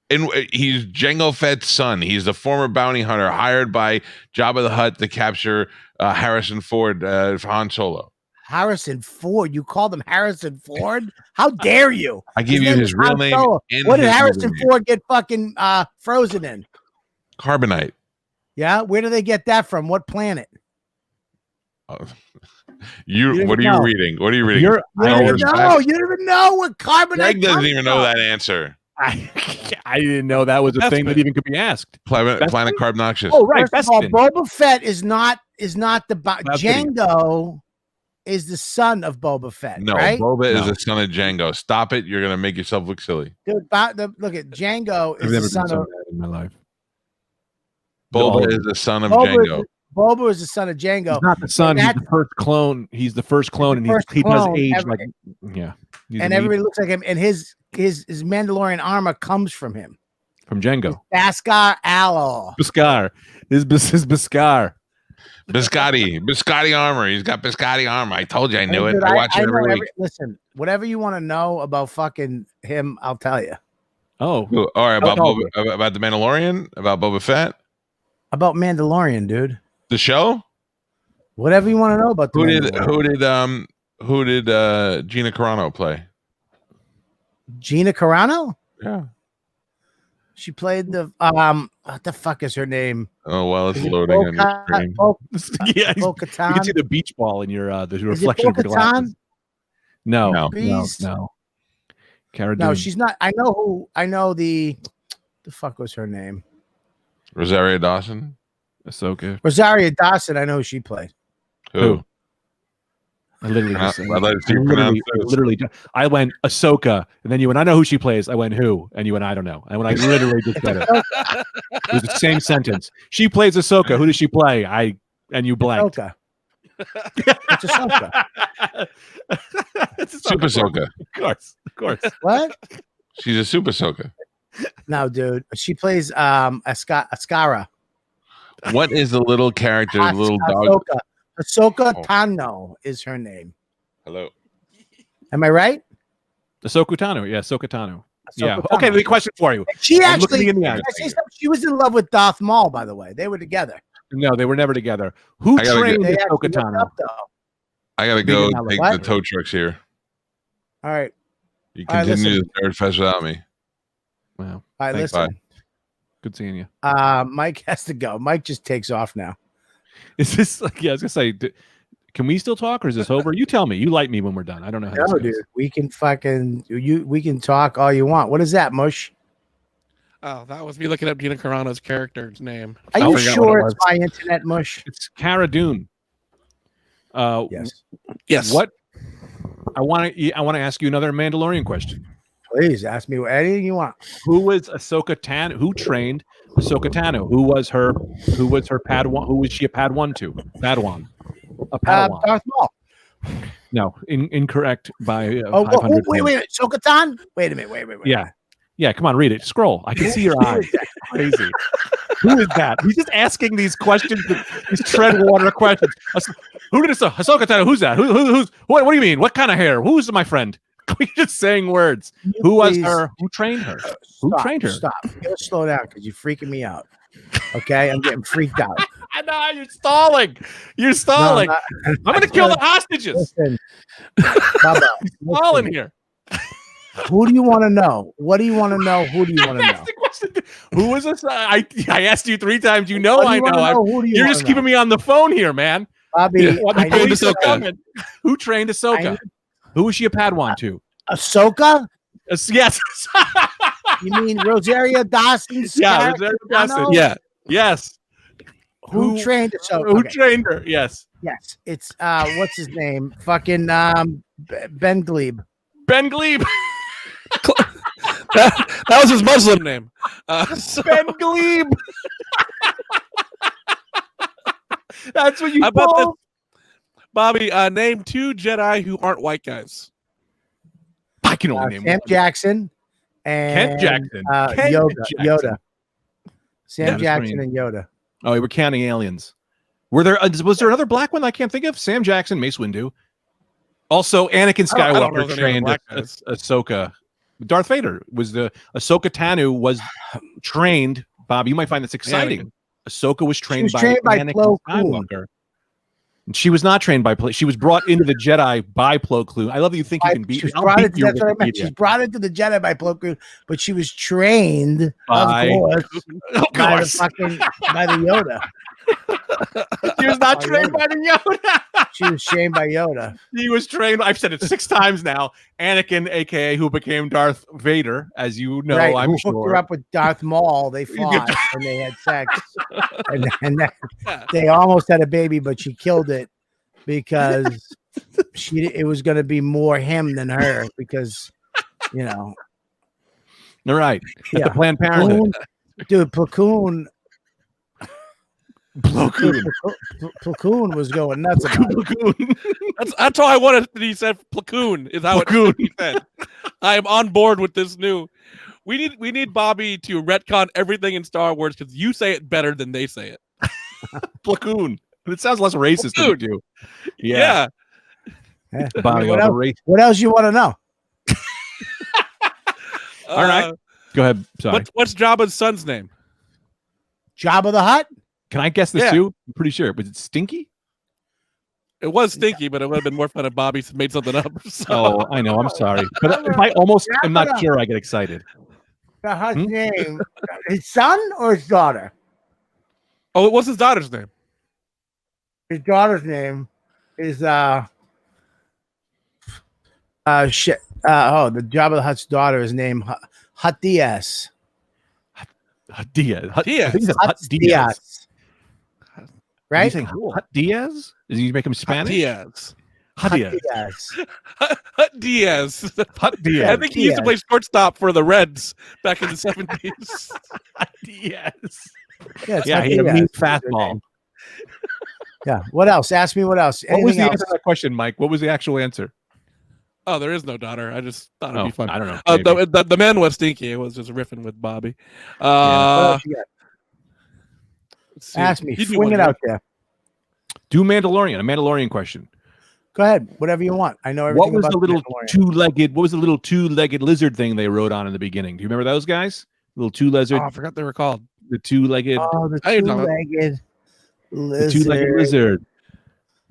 And he's Jango Fett's son. He's the former bounty hunter hired by Jabba the Hutt to capture Harrison Ford for Han Solo. Harrison Ford. You called him Harrison Ford? How dare you? I give you name his is real Han name. Solo. And What did his Harrison movie name. Ford get fucking frozen in? Carbonite. Yeah, where do they get that from? What planet? Oh. You don't What are even you know. reading? What are you reading? You're- You don't even know. You don't even know what carbonite. Greg doesn't comes even know from. that answer. I didn't know that was a thing that even could be asked. Planet Bespin? Carbnoxus. Oh, right. First of all, Bespin. Boba Fett is not the That's kidding. Django is the son of Boba Fett. No, right? Boba is No. the son of Django. Stop it. You're going to make yourself look silly. Dude, look at Django I've is never the son been so of mad in my life. Boba is the son of Boba. Django. Boba is the son of Django. He's not the son. He's That's- the first clone. He's the first clone, and first he does clone age ever. like yeah. He's And an everybody age looks like him, and his Mandalorian armor comes from him. from Django. Beskar Alor. Beskar. His Beskar. Biscotti armor. He's got Biscotti armor. I told you I knew it. Dude, I watch it know every week. listen, whatever you want to know about fucking him, I'll tell you. Oh, Ooh, all right, about Oh, about the Mandalorian, about Boba Fett, About Mandalorian, dude. the show. Whatever you want to know about the Mandalorian. Who did Gina Carano play? Gina Carano? Yeah. She played the what the fuck is her name? Oh well, it's Is it loading on your screen. yeah. You Bo-Katan? can see the beach ball in your the Is it reflection of your Bo-Katan? glasses. No, No. Beast? no. Cara No, Dune. she's not. I know the fuck was her name? Rosario Dawson. Ahsoka. Rosario Dawson. I know who she played. Who? I literally Uh, just I'd like to see you pronounce this. I went Ahsoka, and then you went, I know who she plays. I went, who? And you went, I don't know. And when I literally just said it, it was the same sentence. She plays Ahsoka. Who does she play? And you blanked. Ahsoka. It's Ahsoka. It's Super Ahsoka. Of course. What? She's a Super Ahsoka. No, dude. She plays Ascara. What is the little character, the little dog? Ahsoka Oh. Tano is her name. Hello. Am I right? Ahsoka Tano. Yeah, Ahsoka Tano. Yeah. Ahsoka Okay, Tano. the question for you. She And look actually, me in the can eye. I say something? She was in love with Darth Maul, by the way. They were together. No, they were never together. Who I gotta trained They Ahsoka actually hooked Tano? up, though. I gotta Big go amount of take what? the tow trucks here. All right. You All right, continue listen. the third fest without me. Wow. All right, Thanks, listen. Good seeing you. Mike has to go. Mike just takes off now. Is this like, yeah, I was gonna say, can we still talk or is this over? You tell me. You light me when we're done. I don't know how No, this goes. dude. We can we can talk all you want. What is that, Mush? Oh, that was me looking up Gina Carano's character's name. Are I you forgot sure what it it's my internet, Mush? It's Cara Dune. Yes. Yes. What? I want to ask you another Mandalorian question. Please ask me anything you want. Who was Ahsoka Tano? Who trained Ahsoka Tano? Who was her Padawan? Who was she a Padawan to? Padawan. A Padawan. Darth Maul. No, incorrect by Oh, 500. wait. Ahsoka-tan? Wait a minute. Wait. Yeah. Yeah, come on, read it. Scroll. I can see your eyes. Crazy. Who is that? He's just asking these questions, these tread water questions. Who did Ahsoka Tano? Who's that? Who's what do you mean? What kind of hair? Who's my friend? We're just saying words. Who was please- her? Who trained her? Who trained her? Stop. You gotta slow down because you're freaking me out. Okay, I'm getting freaked out. I know you're stalling. You're stalling. I'm gonna kill the hostages. Listen, Bubba, Stalling here. who do you want to know? What do you want to know? Who do you want to know? The question. Who was this? I asked you 3 times. You know What do I you wanna know. Who do you You're wanna just know? keeping me on the phone here, man. Bobby, What, I the police need are to know. coming. Who trained Ahsoka? Who was she a Padawan to? Ahsoka? Yes. You mean Rosario Dawson's Yeah, character? Rosario Dawson. No? Yeah. Yes. Who trained Ahsoka? Who Okay. trained her? Yes. Yes, it's what's his name? Fucking Ben Glebe. Ben Glebe. That was his Muslim name. Ben Glebe. That's what you How about this? call. Bobby, name 2 Jedi who aren't white guys. I can only name Sam one. Jackson and Kent Jackson. Kent Jackson. Yoda. Sam Yeah, Jackson that's and Yoda. Oh, we're counting aliens. Was there another black one I can't think of? Sam Jackson, Mace Windu. Also, Anakin I don't know Skywalker if any trained black guys. Ahsoka. Darth Vader was the Ahsoka Tano was trained. Bob, you might find this exciting. Ahsoka was trained, trained by Anakin Plo Koon. Skywalker. And she was not trained by Plo. She was brought into the Jedi by Plo Koon. I love that you think you can beat. She was I'll brought beat into, your that's what I meant. Wikipedia. She's brought into the Jedi by Plo Koon, but she was trained, By- of course, Of by the course. fucking by the Yoda. She was not By trained Yoda. by the Yoda. She was trained by Yoda. He was trained. I've said it 6 times now. Anakin, aka who became Darth Vader, as you know, Right, I'm who hooked her sure. up with Darth Maul. They fought and they had sex, and they almost had a baby, but she killed it because it was going to be more him than her because All right. At Yeah. the Planned Parenthood. Dude, Platoon Platoon was going nuts about it. That's all I wanted. He said platoon is how he said. I am on board with this new. We need Bobby to retcon everything in Star Wars because you say it better than they say it. Platoon. It sounds less racist than you do. Yeah. Yeah. Bobby, what, all the else, race. what else you want to know? All right. Go ahead. Sorry. What's Jabba's son's name? Jabba the Hutt? Can I guess this Yeah. too? I'm pretty sure. Was it Stinky? It was Stinky, but it would have been more fun if Bobby made something up. So. Oh, I know. I'm sorry. But if I almost am not sure, I get excited. The Hutt's name. His son or his daughter? Oh, what's his daughter's name? His daughter's name is the Jabba the Hutt's daughter is named Hut Diaz. Diaz. I think it's Hut Hut Diaz. Right? Are you saying Hut Diaz? Is he make him Spanish? Diaz. Hut Diaz. Hut Diaz. Hut Diaz. I think he used to play shortstop for the Reds back in the 70s. Hut Diaz. Yeah, Yeah, he had a mean fastball. Yeah. What else? Ask me what else. What was Anything the else? answer to that question, Mike? What was the actual answer? Oh, there is no daughter. I just thought it'd Oh, be fun. I don't know. The man was Stinky. It was just riffing with Bobby. What else you got? Let's see. Ask me. You do Swing one, it right? out there. Do a Mandalorian question. Go ahead. Whatever you want. I know everything What was about the little Mandalorian. two-legged lizard thing they wrote on in the beginning? Do you remember those guys? Little two-legged, Oh, I forgot they were called. the two-legged, Oh, the I didn't know. two-legged the lizard. two-legged lizard.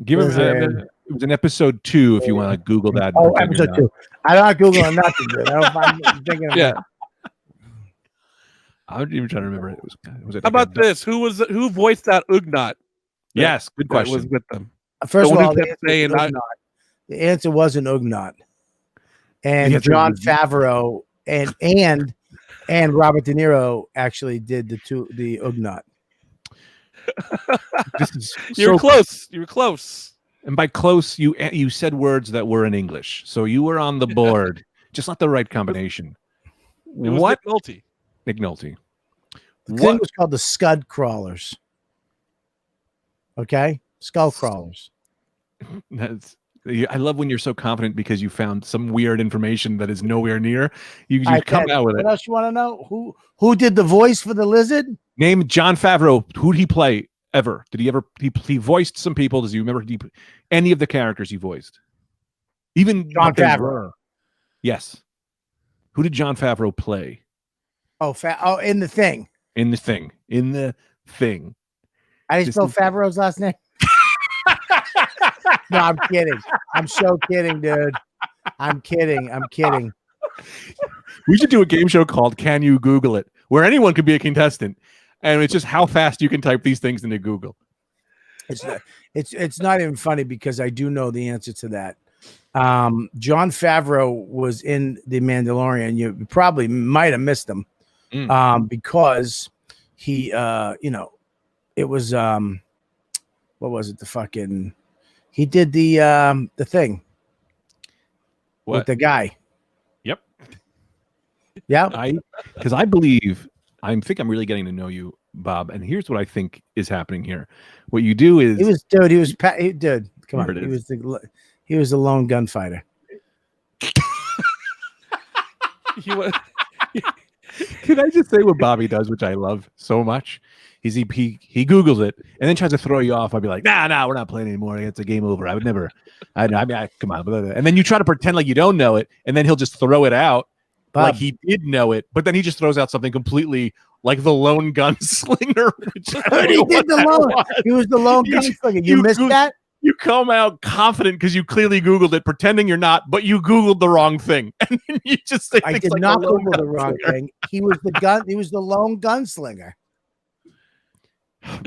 Give him. Lizard. It was in episode 2. If you want to Google that. Oh, and figure it episode out. 2. I'm not Googling nothing, dude. I'm thinking of Yeah. I'm even trying to remember it. Was it How like about this? Who voiced that Ugnaught? Yes, good That was question. with them. First The of one all, who the kept answer, saying, was I- Ugnaught. The answer was an Ugnaught. And The answer John was- Favreau and Robert De Niro actually did the Ugnaught. This is You were so close. You were close. And by close, you said words that were in English, so you were on the board, just not the right combination. It was What, Nick Nolte. Nick Nolte? The thing was called the Scud Crawlers. Okay? Skull Crawlers. I love when you're so confident because you found some weird information that is nowhere near. You All right, come Ted, out with it. What else you want to know? Who did the voice for the lizard? Name John Favreau. Who did he play ever? Did he ever? He voiced some people. Does he remember any of the characters he voiced? Even Jon what they Favreau. were. Yes. Who did John Favreau play? Oh, in the thing. In the thing. How do you spell Favreau's last name? No, I'm kidding. I'm so kidding, dude. I'm kidding. We should do a game show called Can You Google It, where anyone could be a contestant, and it's just how fast you can type these things into Google. It's not even funny because I do know the answer to that. Jon Favreau was in The Mandalorian. You probably might have missed him because he, it was what was it? He did the thing with the guy. Yep. Yeah. Because I believe I'm really getting to know you, Bob. And here's what I think is happening here. What you do is come on. He was a lone gunfighter. Can I just say what Bobby does, which I love so much? He Googles it and then tries to throw you off. I'd be like, nah, we're not playing anymore. It's a game over. I would never. Come on. And then you try to pretend like you don't know it, and then he'll just throw it out like he did know it, but then he just throws out something completely like the lone gunslinger. He was the lone gunslinger. You missed that? You come out confident because you clearly Googled it, pretending you're not, but you Googled the wrong thing. And then you just say, I did not Google the wrong thing. He was the lone gunslinger.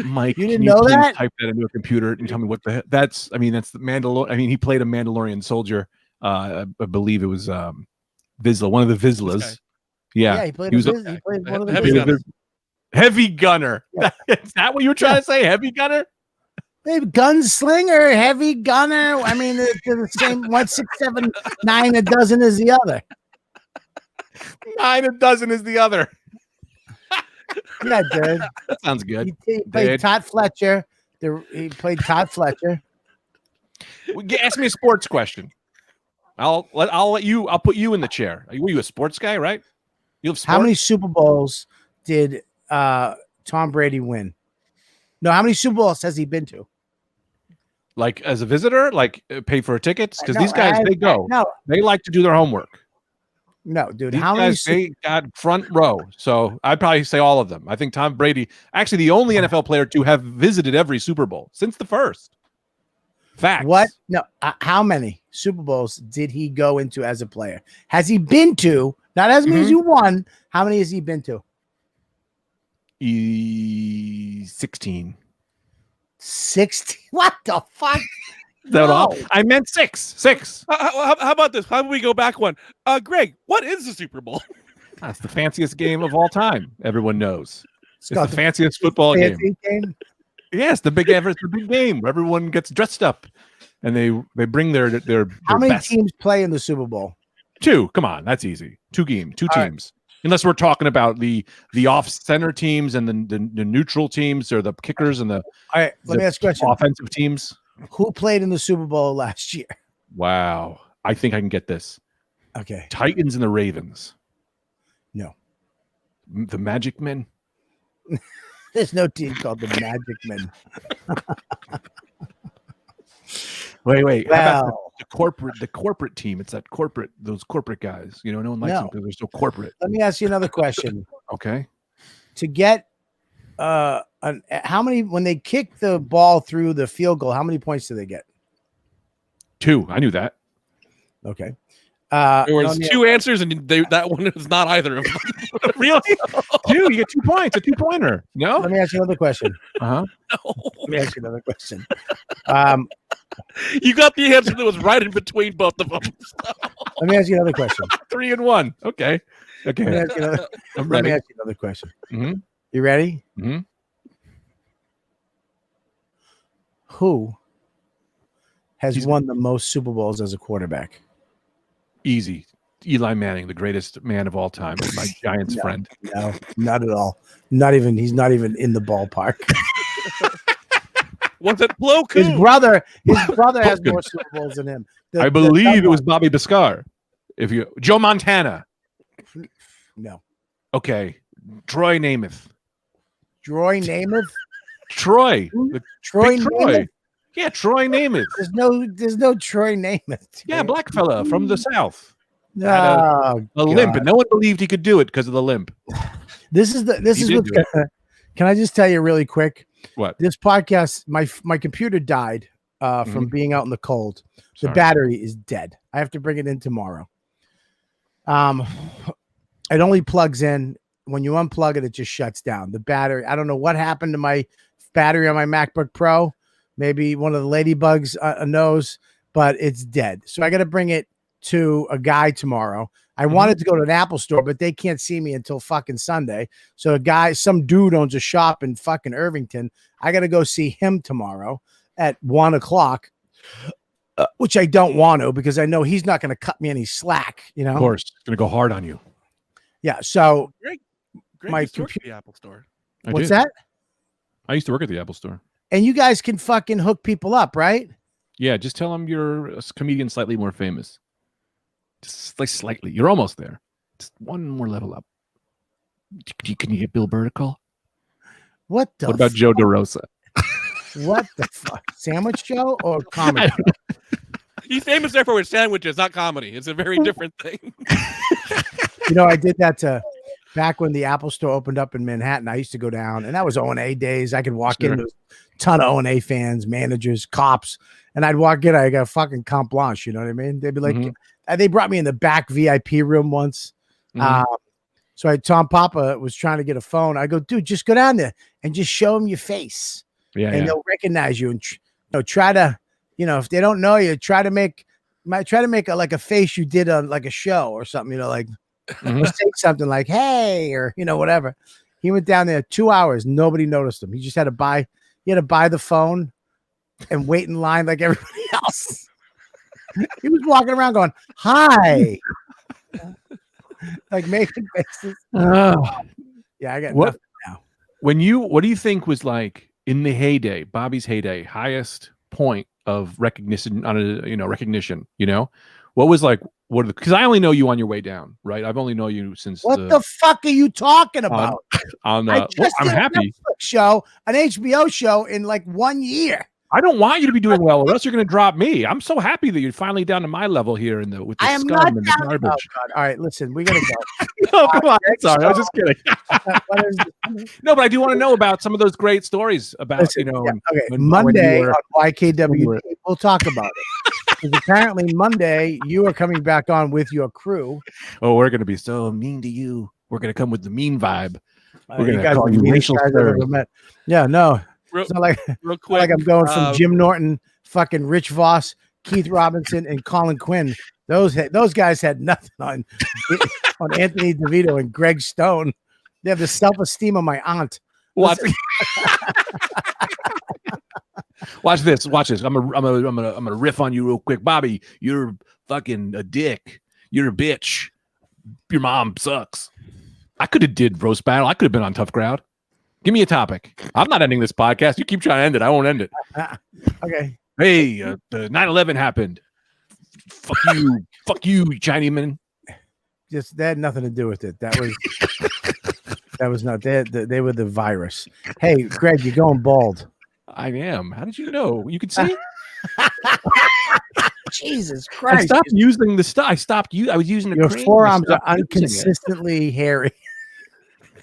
Mike, you didn't know that? Type that into a computer and tell me what the heck that's the Mandalorian. I mean, he played a Mandalorian soldier. I believe it was Vizsla, one of the Vizslas. Yeah, he played one of the heavy gunner. Heavy gunner. Yeah. Is that what you were trying to say? Heavy gunner? Maybe gunslinger, heavy gunner. I mean, they're the same. 1, 6, 7, 9 a dozen is the other. 9 a dozen is the other. Yeah, dude. That sounds good. He played Todd Fletcher. He played Todd Fletcher. Ask me a sports question. I'll put you in the chair. Were you a sports guy, right? You have sports? How many Super Bowls did Tom Brady win? No, how many Super Bowls has he been to? Like as a visitor, like pay for tickets? Because these guys, they go. No, they like to do their homework. No, dude. These how guys, many? They got front row. So I'd probably say all of them. I think Tom Brady, actually the only NFL player to have visited every Super Bowl since the first. Facts. What? No. How many Super Bowls did he go into as a player? Has he been to? Not as many as you won. How many has he been to? 16. 16? What the fuck? That all? I meant 6. How about this? How about we go back one? Greg, what is the Super Bowl? That's the fanciest game of all time. Everyone knows. It's the fanciest football game. Yes, the big game where everyone gets dressed up and they bring their How many best. teams play in the Super Bowl? 2. Come on, that's easy. 2 teams. Right. Unless we're talking about the off-center teams and the neutral teams or the kickers and the all right. Let me ask a question. Offensive teams. Who played in the Super Bowl last year? Wow, I think I can get this. Okay. Titans and the Ravens. No. The Magic Men. There's no team called the Magic Men. Wait. Well, how about the corporate team? It's those corporate guys. You know, no one likes them because they're so corporate. Let me ask you another question. Okay. To get how many when they kick the ball through the field goal, how many points do they get? 2. I knew that. Okay. There was 2 answers, and that one is not either of them. Really? 2. You get 2 points. A 2-pointer. No. Let me ask you another question. No. Let me ask you another question. You got the answer that was right in between both of them. Let me ask you another question. 3 and 1. Okay. Let me ask you another question. Mm-hmm. You ready? Mm-hmm. Who has won the most Super Bowls as a quarterback? Easy. Eli Manning, the greatest man of all time, my Giants friend. No, not at all. He's not even in the ballpark. Was it Plo Koon? His brother has more Super Bowls than him. I believe it was Bobby Biscar. Joe Montana. No. Okay. Troy Namath. Troy Namath? Troy. Troy Troy. Namath? Yeah, Troy Namath. There's no Troy Namath. Yeah, black fella from the South. Oh, a limp, and no one believed he could do it because of the limp. This is what's gonna, can I just tell you really quick? What? This podcast, my computer died from being out in the cold. The battery is dead. I have to bring it in tomorrow. It only plugs in. When you unplug it, it just shuts down. The battery, I don't know what happened to my battery on my MacBook Pro. Maybe one of the ladybugs knows, but it's dead. So I got to bring it to a guy tomorrow. I wanted to go to an Apple store, but they can't see me until fucking Sunday. So some dude owns a shop in fucking Irvington. I got to go see him tomorrow at 1:00, which I don't want to because I know he's not going to cut me any slack. You know, of course, it's going to go hard on you. Yeah. So Greg my used to work at computer. the Apple store. What's that? I used to work at the Apple store. And you guys can fucking hook people up, right? Yeah, just tell them you're a comedian slightly more famous. Just like slightly. You're almost there. Just one more level up. Can you get Bill Burr to call? What about Joe DeRosa? What the fuck? Sandwich show or comedy? He's famous there for his sandwiches, not comedy. It's a very different thing. You know, I did that back when the Apple store opened up in Manhattan. I used to go down, and that was O&A days. I could walk in, there was a ton of O&A fans, managers, cops, and I'd walk in. I got a fucking carte blanche. You know what I mean? They'd be like, they brought me in the back VIP room once. So Tom Papa was trying to get a phone. I go, dude, just go down there and just show them your face. Yeah, and they'll recognize you and try to, if they don't know you, try to make a face you did on like a show or something, like say something like, hey, or, whatever. He went down there 2 hours. Nobody noticed him. He just had to buy the phone and wait in line like everybody else. He was walking around going, hi. Like making faces. Yeah, I got nothing now. What do you think was like in the heyday, Bobby's heyday, highest point of recognition recognition? What was like? Because I only know you on your way down, right? I've only known you since. What the fuck are you talking about? I'm happy. An HBO show in like 1 year. I don't want you to be doing well, or else you're going to drop me. I'm so happy that you're finally down to my level here with the scum and the garbage. Oh God. All right, listen, we gotta go. No, come on. Sorry, I was just kidding. No, but I do want to know about some of those great stories about Monday on YKWd. We'll talk about it. Because apparently Monday you are coming back on with your crew. Oh, we're going to be so mean to you. We're going to come with the mean vibe. We're going to guys call you racial slurs. Yeah, no. It's not like, real quick, like I'm going from Jim Norton, fucking Rich Voss, Keith Robinson, and Colin Quinn. Those guys had nothing on Anthony DeVito and Greg Stone. They have the self-esteem of my aunt. Watch this. I'm gonna riff on you real quick, Bobby. You're fucking a dick. You're a bitch. Your mom sucks. I could have did roast battle. I could have been on Tough Crowd. Give me a topic. I'm not ending this podcast. You keep trying to end it. I won't end it. Okay. Hey, the 9/11 happened. Fuck you, Chinaman. Just that had nothing to do with it. That was not they were the virus. Hey, Greg, you're going bald. I am. How did you know? You could see. Jesus Christ! I stopped using the stuff. I was using your forearms are inconsistently hairy.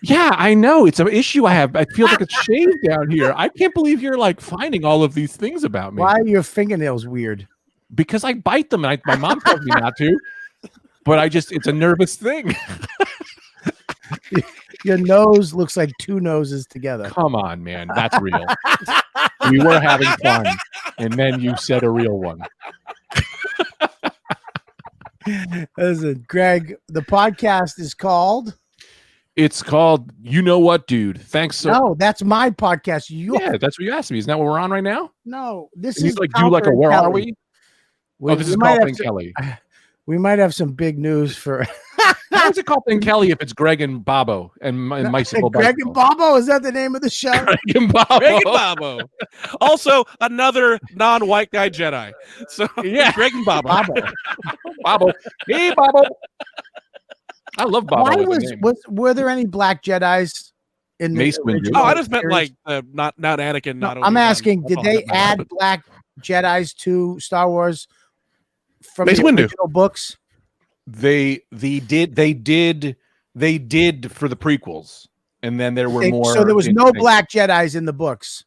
Yeah, I know. It's an issue I have. I feel like it's shaved down here. I can't believe you're like finding all of these things about me. Why are your fingernails weird? Because I bite them. And my mom tells me not to. But it's a nervous thing. Your nose looks like two noses together. Come on, man. That's real. We were having fun. And then you said a real one. Listen, Greg, the podcast is called... It's called You Know What, Dude. Thanks so No, that's my podcast. Yeah, that's what you asked me. Isn't that what we're on right now? No, this is like do like a Where Are We? Oh, this is Calta and Kelly. We might have some big news for How is it Calta and Kelly if it's Greg and Bobo and Bicycle? Greg and Bobo, is that the name of the show? Greg and Bobo. Greg and Bobo. Also, another non-white guy Jedi. So yeah, Greg and Bobo. Bobo. Hey, Bobo. I love Bobo. Why were there any black Jedis in Mace Windu? Oh, I just meant like not Anakin. No, I'm asking, did they add black Jedis to Star Wars from Mace the Windu. original books? They did for the prequels, and then there were more. So there was no black Jedis in the books.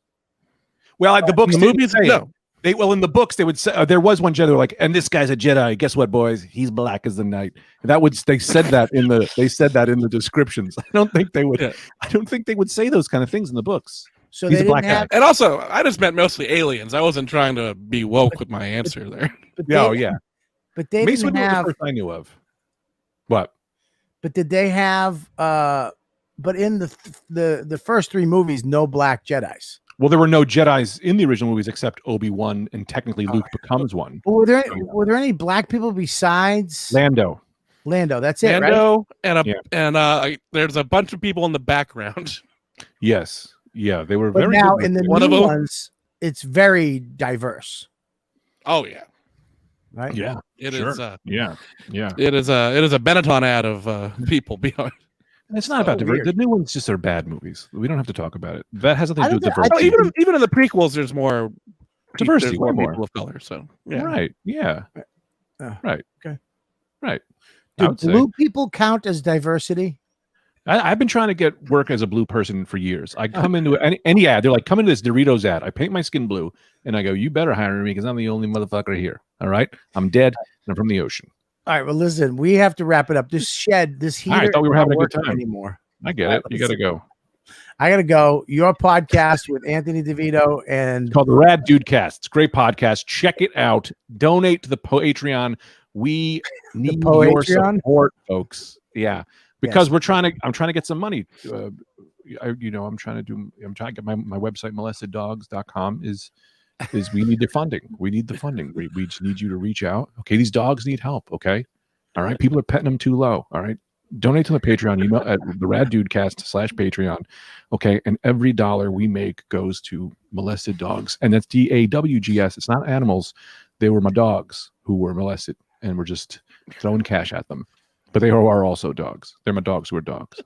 Well, the books, the movies, no. In the books they would say there was one Jedi like, and this guy's a Jedi. Guess what, boys? He's black as the night. They said that in the descriptions. I don't think they would. Yeah. I don't think they would say those kind of things in the books. So he's a black guy. And also, I just meant mostly aliens. I wasn't trying to be woke with my answer there. But they didn't have. The first I knew of. What? But did they have? But in the first 3 movies, no black Jedis. Well, there were no Jedis in the original movies except Obi-Wan, and technically Luke becomes one. Well, were there any black people besides Lando? That's it, Lando, right? and there's a bunch of people in the background. Yes, yeah, they were but very. Now good in the new ones, it's very diverse. Oh yeah, right. Yeah, it sure. is. Yeah. It is a Benetton ad of people behind. It's not about diversity. The new ones just are bad movies. We don't have to talk about it. That has nothing to do with diversity. Even in the prequels, there's more diversity. There's more people of color. So yeah. Right. Yeah. Right. Okay. Right. Do blue people count as diversity? I've been trying to get work as a blue person for years. I come into any ad. They're like, come into this Doritos ad. I paint my skin blue, and I go, you better hire me because I'm the only motherfucker here. All right. I'm dead, and I'm from the ocean. All right, well, listen, we have to wrap it up. This heater. I thought we were having a good time anymore. I get it. You got to go. I got to go. Your podcast with Anthony DeVito and it's called the Rad Dude Cast. It's a great podcast. Check it out. Donate to the Patreon. We need your support, folks. Yeah, because I'm trying to get some money. I'm trying to get my website molesteddogs.com is we need the funding. We need the funding. We just need you to reach out. Okay, these dogs need help. Okay, all right. People are petting them too low. All right, donate to the Patreon. Email at the RadDudeCast/Patreon. Okay, and every dollar we make goes to molested dogs, and that's DAWGS. It's not animals. They were my dogs who were molested, and we're just throwing cash at them. But they are also dogs. They're my dogs who are dogs.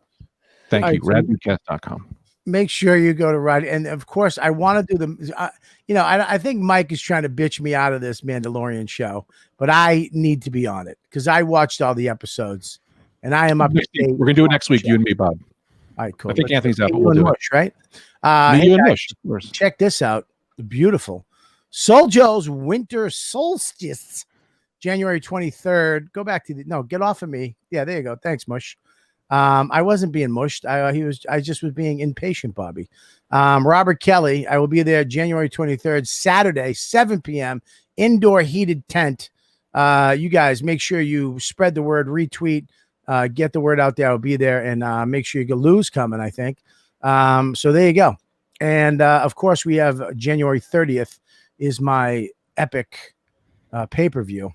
Thank you. RadDudeCast.com. Make sure you go to Rod. And of course, I want to do I think Mike is trying to bitch me out of this Mandalorian show, but I need to be on it because I watched all the episodes and I am up to date. We're going to do it next week, you and me, Bob. All right, cool. I think Anthony's out, but we'll do Mush, right? You and Mush, of course. Check this out. Beautiful. Soul Joe's Winter Solstice, January 23rd. Go back to get off of me. Yeah, there you go. Thanks, Mush. I wasn't being mushed. I just was being impatient, Bobby. Robert Kelly, I will be there January 23rd, Saturday, 7 p.m. Indoor heated tent. You guys make sure you spread the word, retweet, get the word out there. I'll be there and make sure you get Lou's coming, I think. So there you go. And of course, we have January 30th is my epic pay-per-view.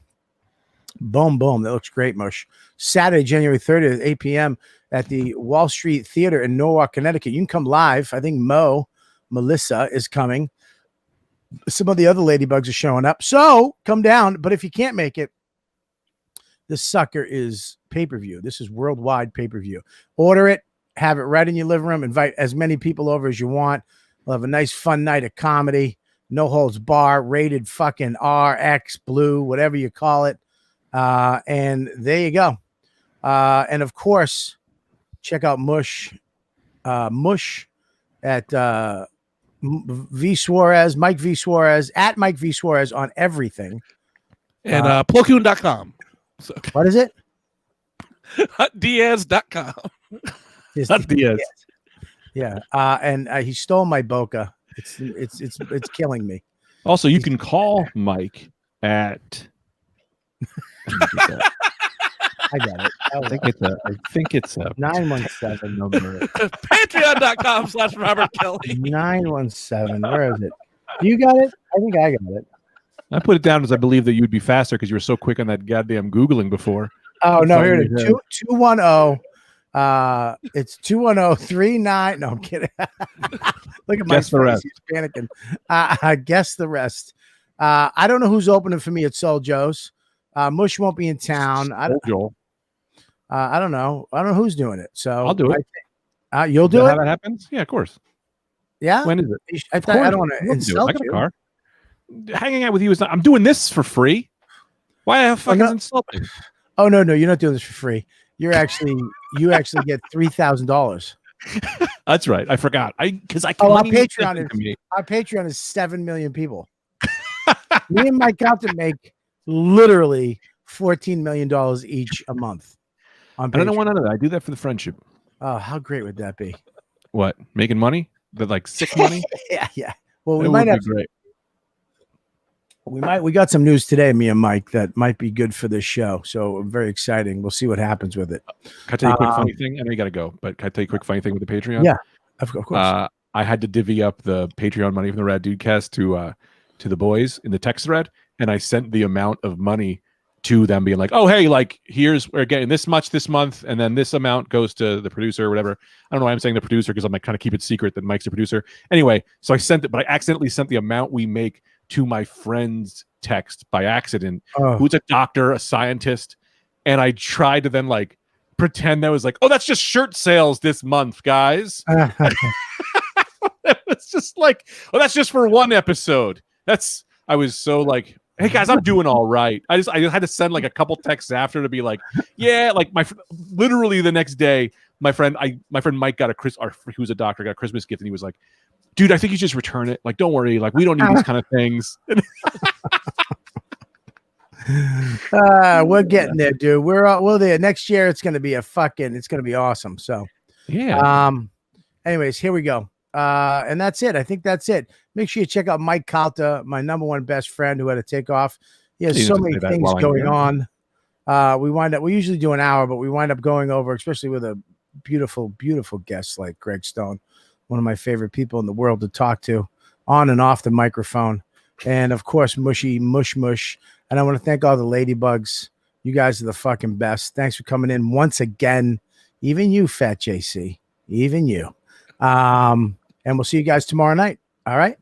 Boom, boom. That looks great, Mush. Saturday, January 30th, 8 p.m. at the Wall Street Theater in Norwalk, Connecticut. You can come live. I think Melissa is coming. Some of the other ladybugs are showing up. So come down. But if you can't make it, this sucker is pay-per-view. This is worldwide pay-per-view. Order it. Have it right in your living room. Invite as many people over as you want. We'll have a nice, fun night of comedy. No holds bar. Rated fucking RX, blue, whatever you call it. And there you go. And of course, check out Mush at V Suarez, Mike V Suarez, at Mike V Suarez on everything. And Plocoon.com. So. What is it? Diaz.com. Diaz. Yeah. And he stole my Boca. It's killing me. Also, you can call Mike at I got it. I think it's a 917 number. Patreon.com/Robert Kelly. 917. Where is it? You got it? I think I got it. I put it down because I believe that you'd be faster because you were so quick on that goddamn Googling before. Oh, no, here it is. 210. It's 21039. No, I'm kidding. Look at my face. He's panicking. Guess the rest. I don't know who's opening for me at Soul Joe's. Mush won't be in town. I don't know. I don't know who's doing it. So I'll do it. You'll do it? How that happens? Yeah, of course. Yeah. When is it? I don't want to insult you. Car. Hanging out with you is not. I'm doing this for free. Why the fuck is insulting? Oh no, you're not doing this for free. You actually get $3,000. That's right. I forgot. Because I Oh, money means nothing to me. our Patreon is 7 million people. Me and Mike Calta make literally $14 million each a month on Patreon. I don't want none of that. I do that for the friendship. Oh, how great would that be? What? Making money? The like sick money? Yeah. Well, we That might would have be great. we got some news today, me and Mike, that might be good for this show. So very exciting. We'll see what happens with it. Can I tell you a quick funny thing? I know you got to go, but can I tell you a quick funny thing with the Patreon? Yeah, of course. I had to divvy up the Patreon money from the Rad Dudecast to the boys in the text thread, and I sent the amount of money to them, being like, "Oh, hey, like here's we're getting this much this month, and then this amount goes to the producer or whatever." I don't know why I'm saying the producer because I'm like kind of keep it secret that Mike's the producer. Anyway, so I sent it, but I accidentally sent the amount we make to my friend's text by accident, who's a doctor, a scientist, and I tried to then like pretend that was like, "Oh, that's just shirt sales this month, guys." It was just like, "Oh, that's just for one episode." I was so like, "Hey guys, I'm doing all right." I had to send like a couple texts after to be like, "Yeah," like literally the next day, my friend Mike got who's a doctor, got a Christmas gift, and he was like, "Dude, I think you just return it. Like, don't worry. Like, we don't need these kind of things." We're getting there, dude. We're there. Next year, it's gonna be awesome. So yeah. Anyways, here we go. And that's it. I think that's it. Make sure you check out Mike Calta, my number one best friend who had to take off. He has so many things going on. We usually do an hour, but we wind up going over, especially with a beautiful, beautiful guest like Greg Stone, one of my favorite people in the world to talk to on and off the microphone. And of course, Mushy Mush. And I want to thank all the ladybugs. You guys are the fucking best. Thanks for coming in once again. Even you, Fat JC. Even you. And we'll see you guys tomorrow night. All right.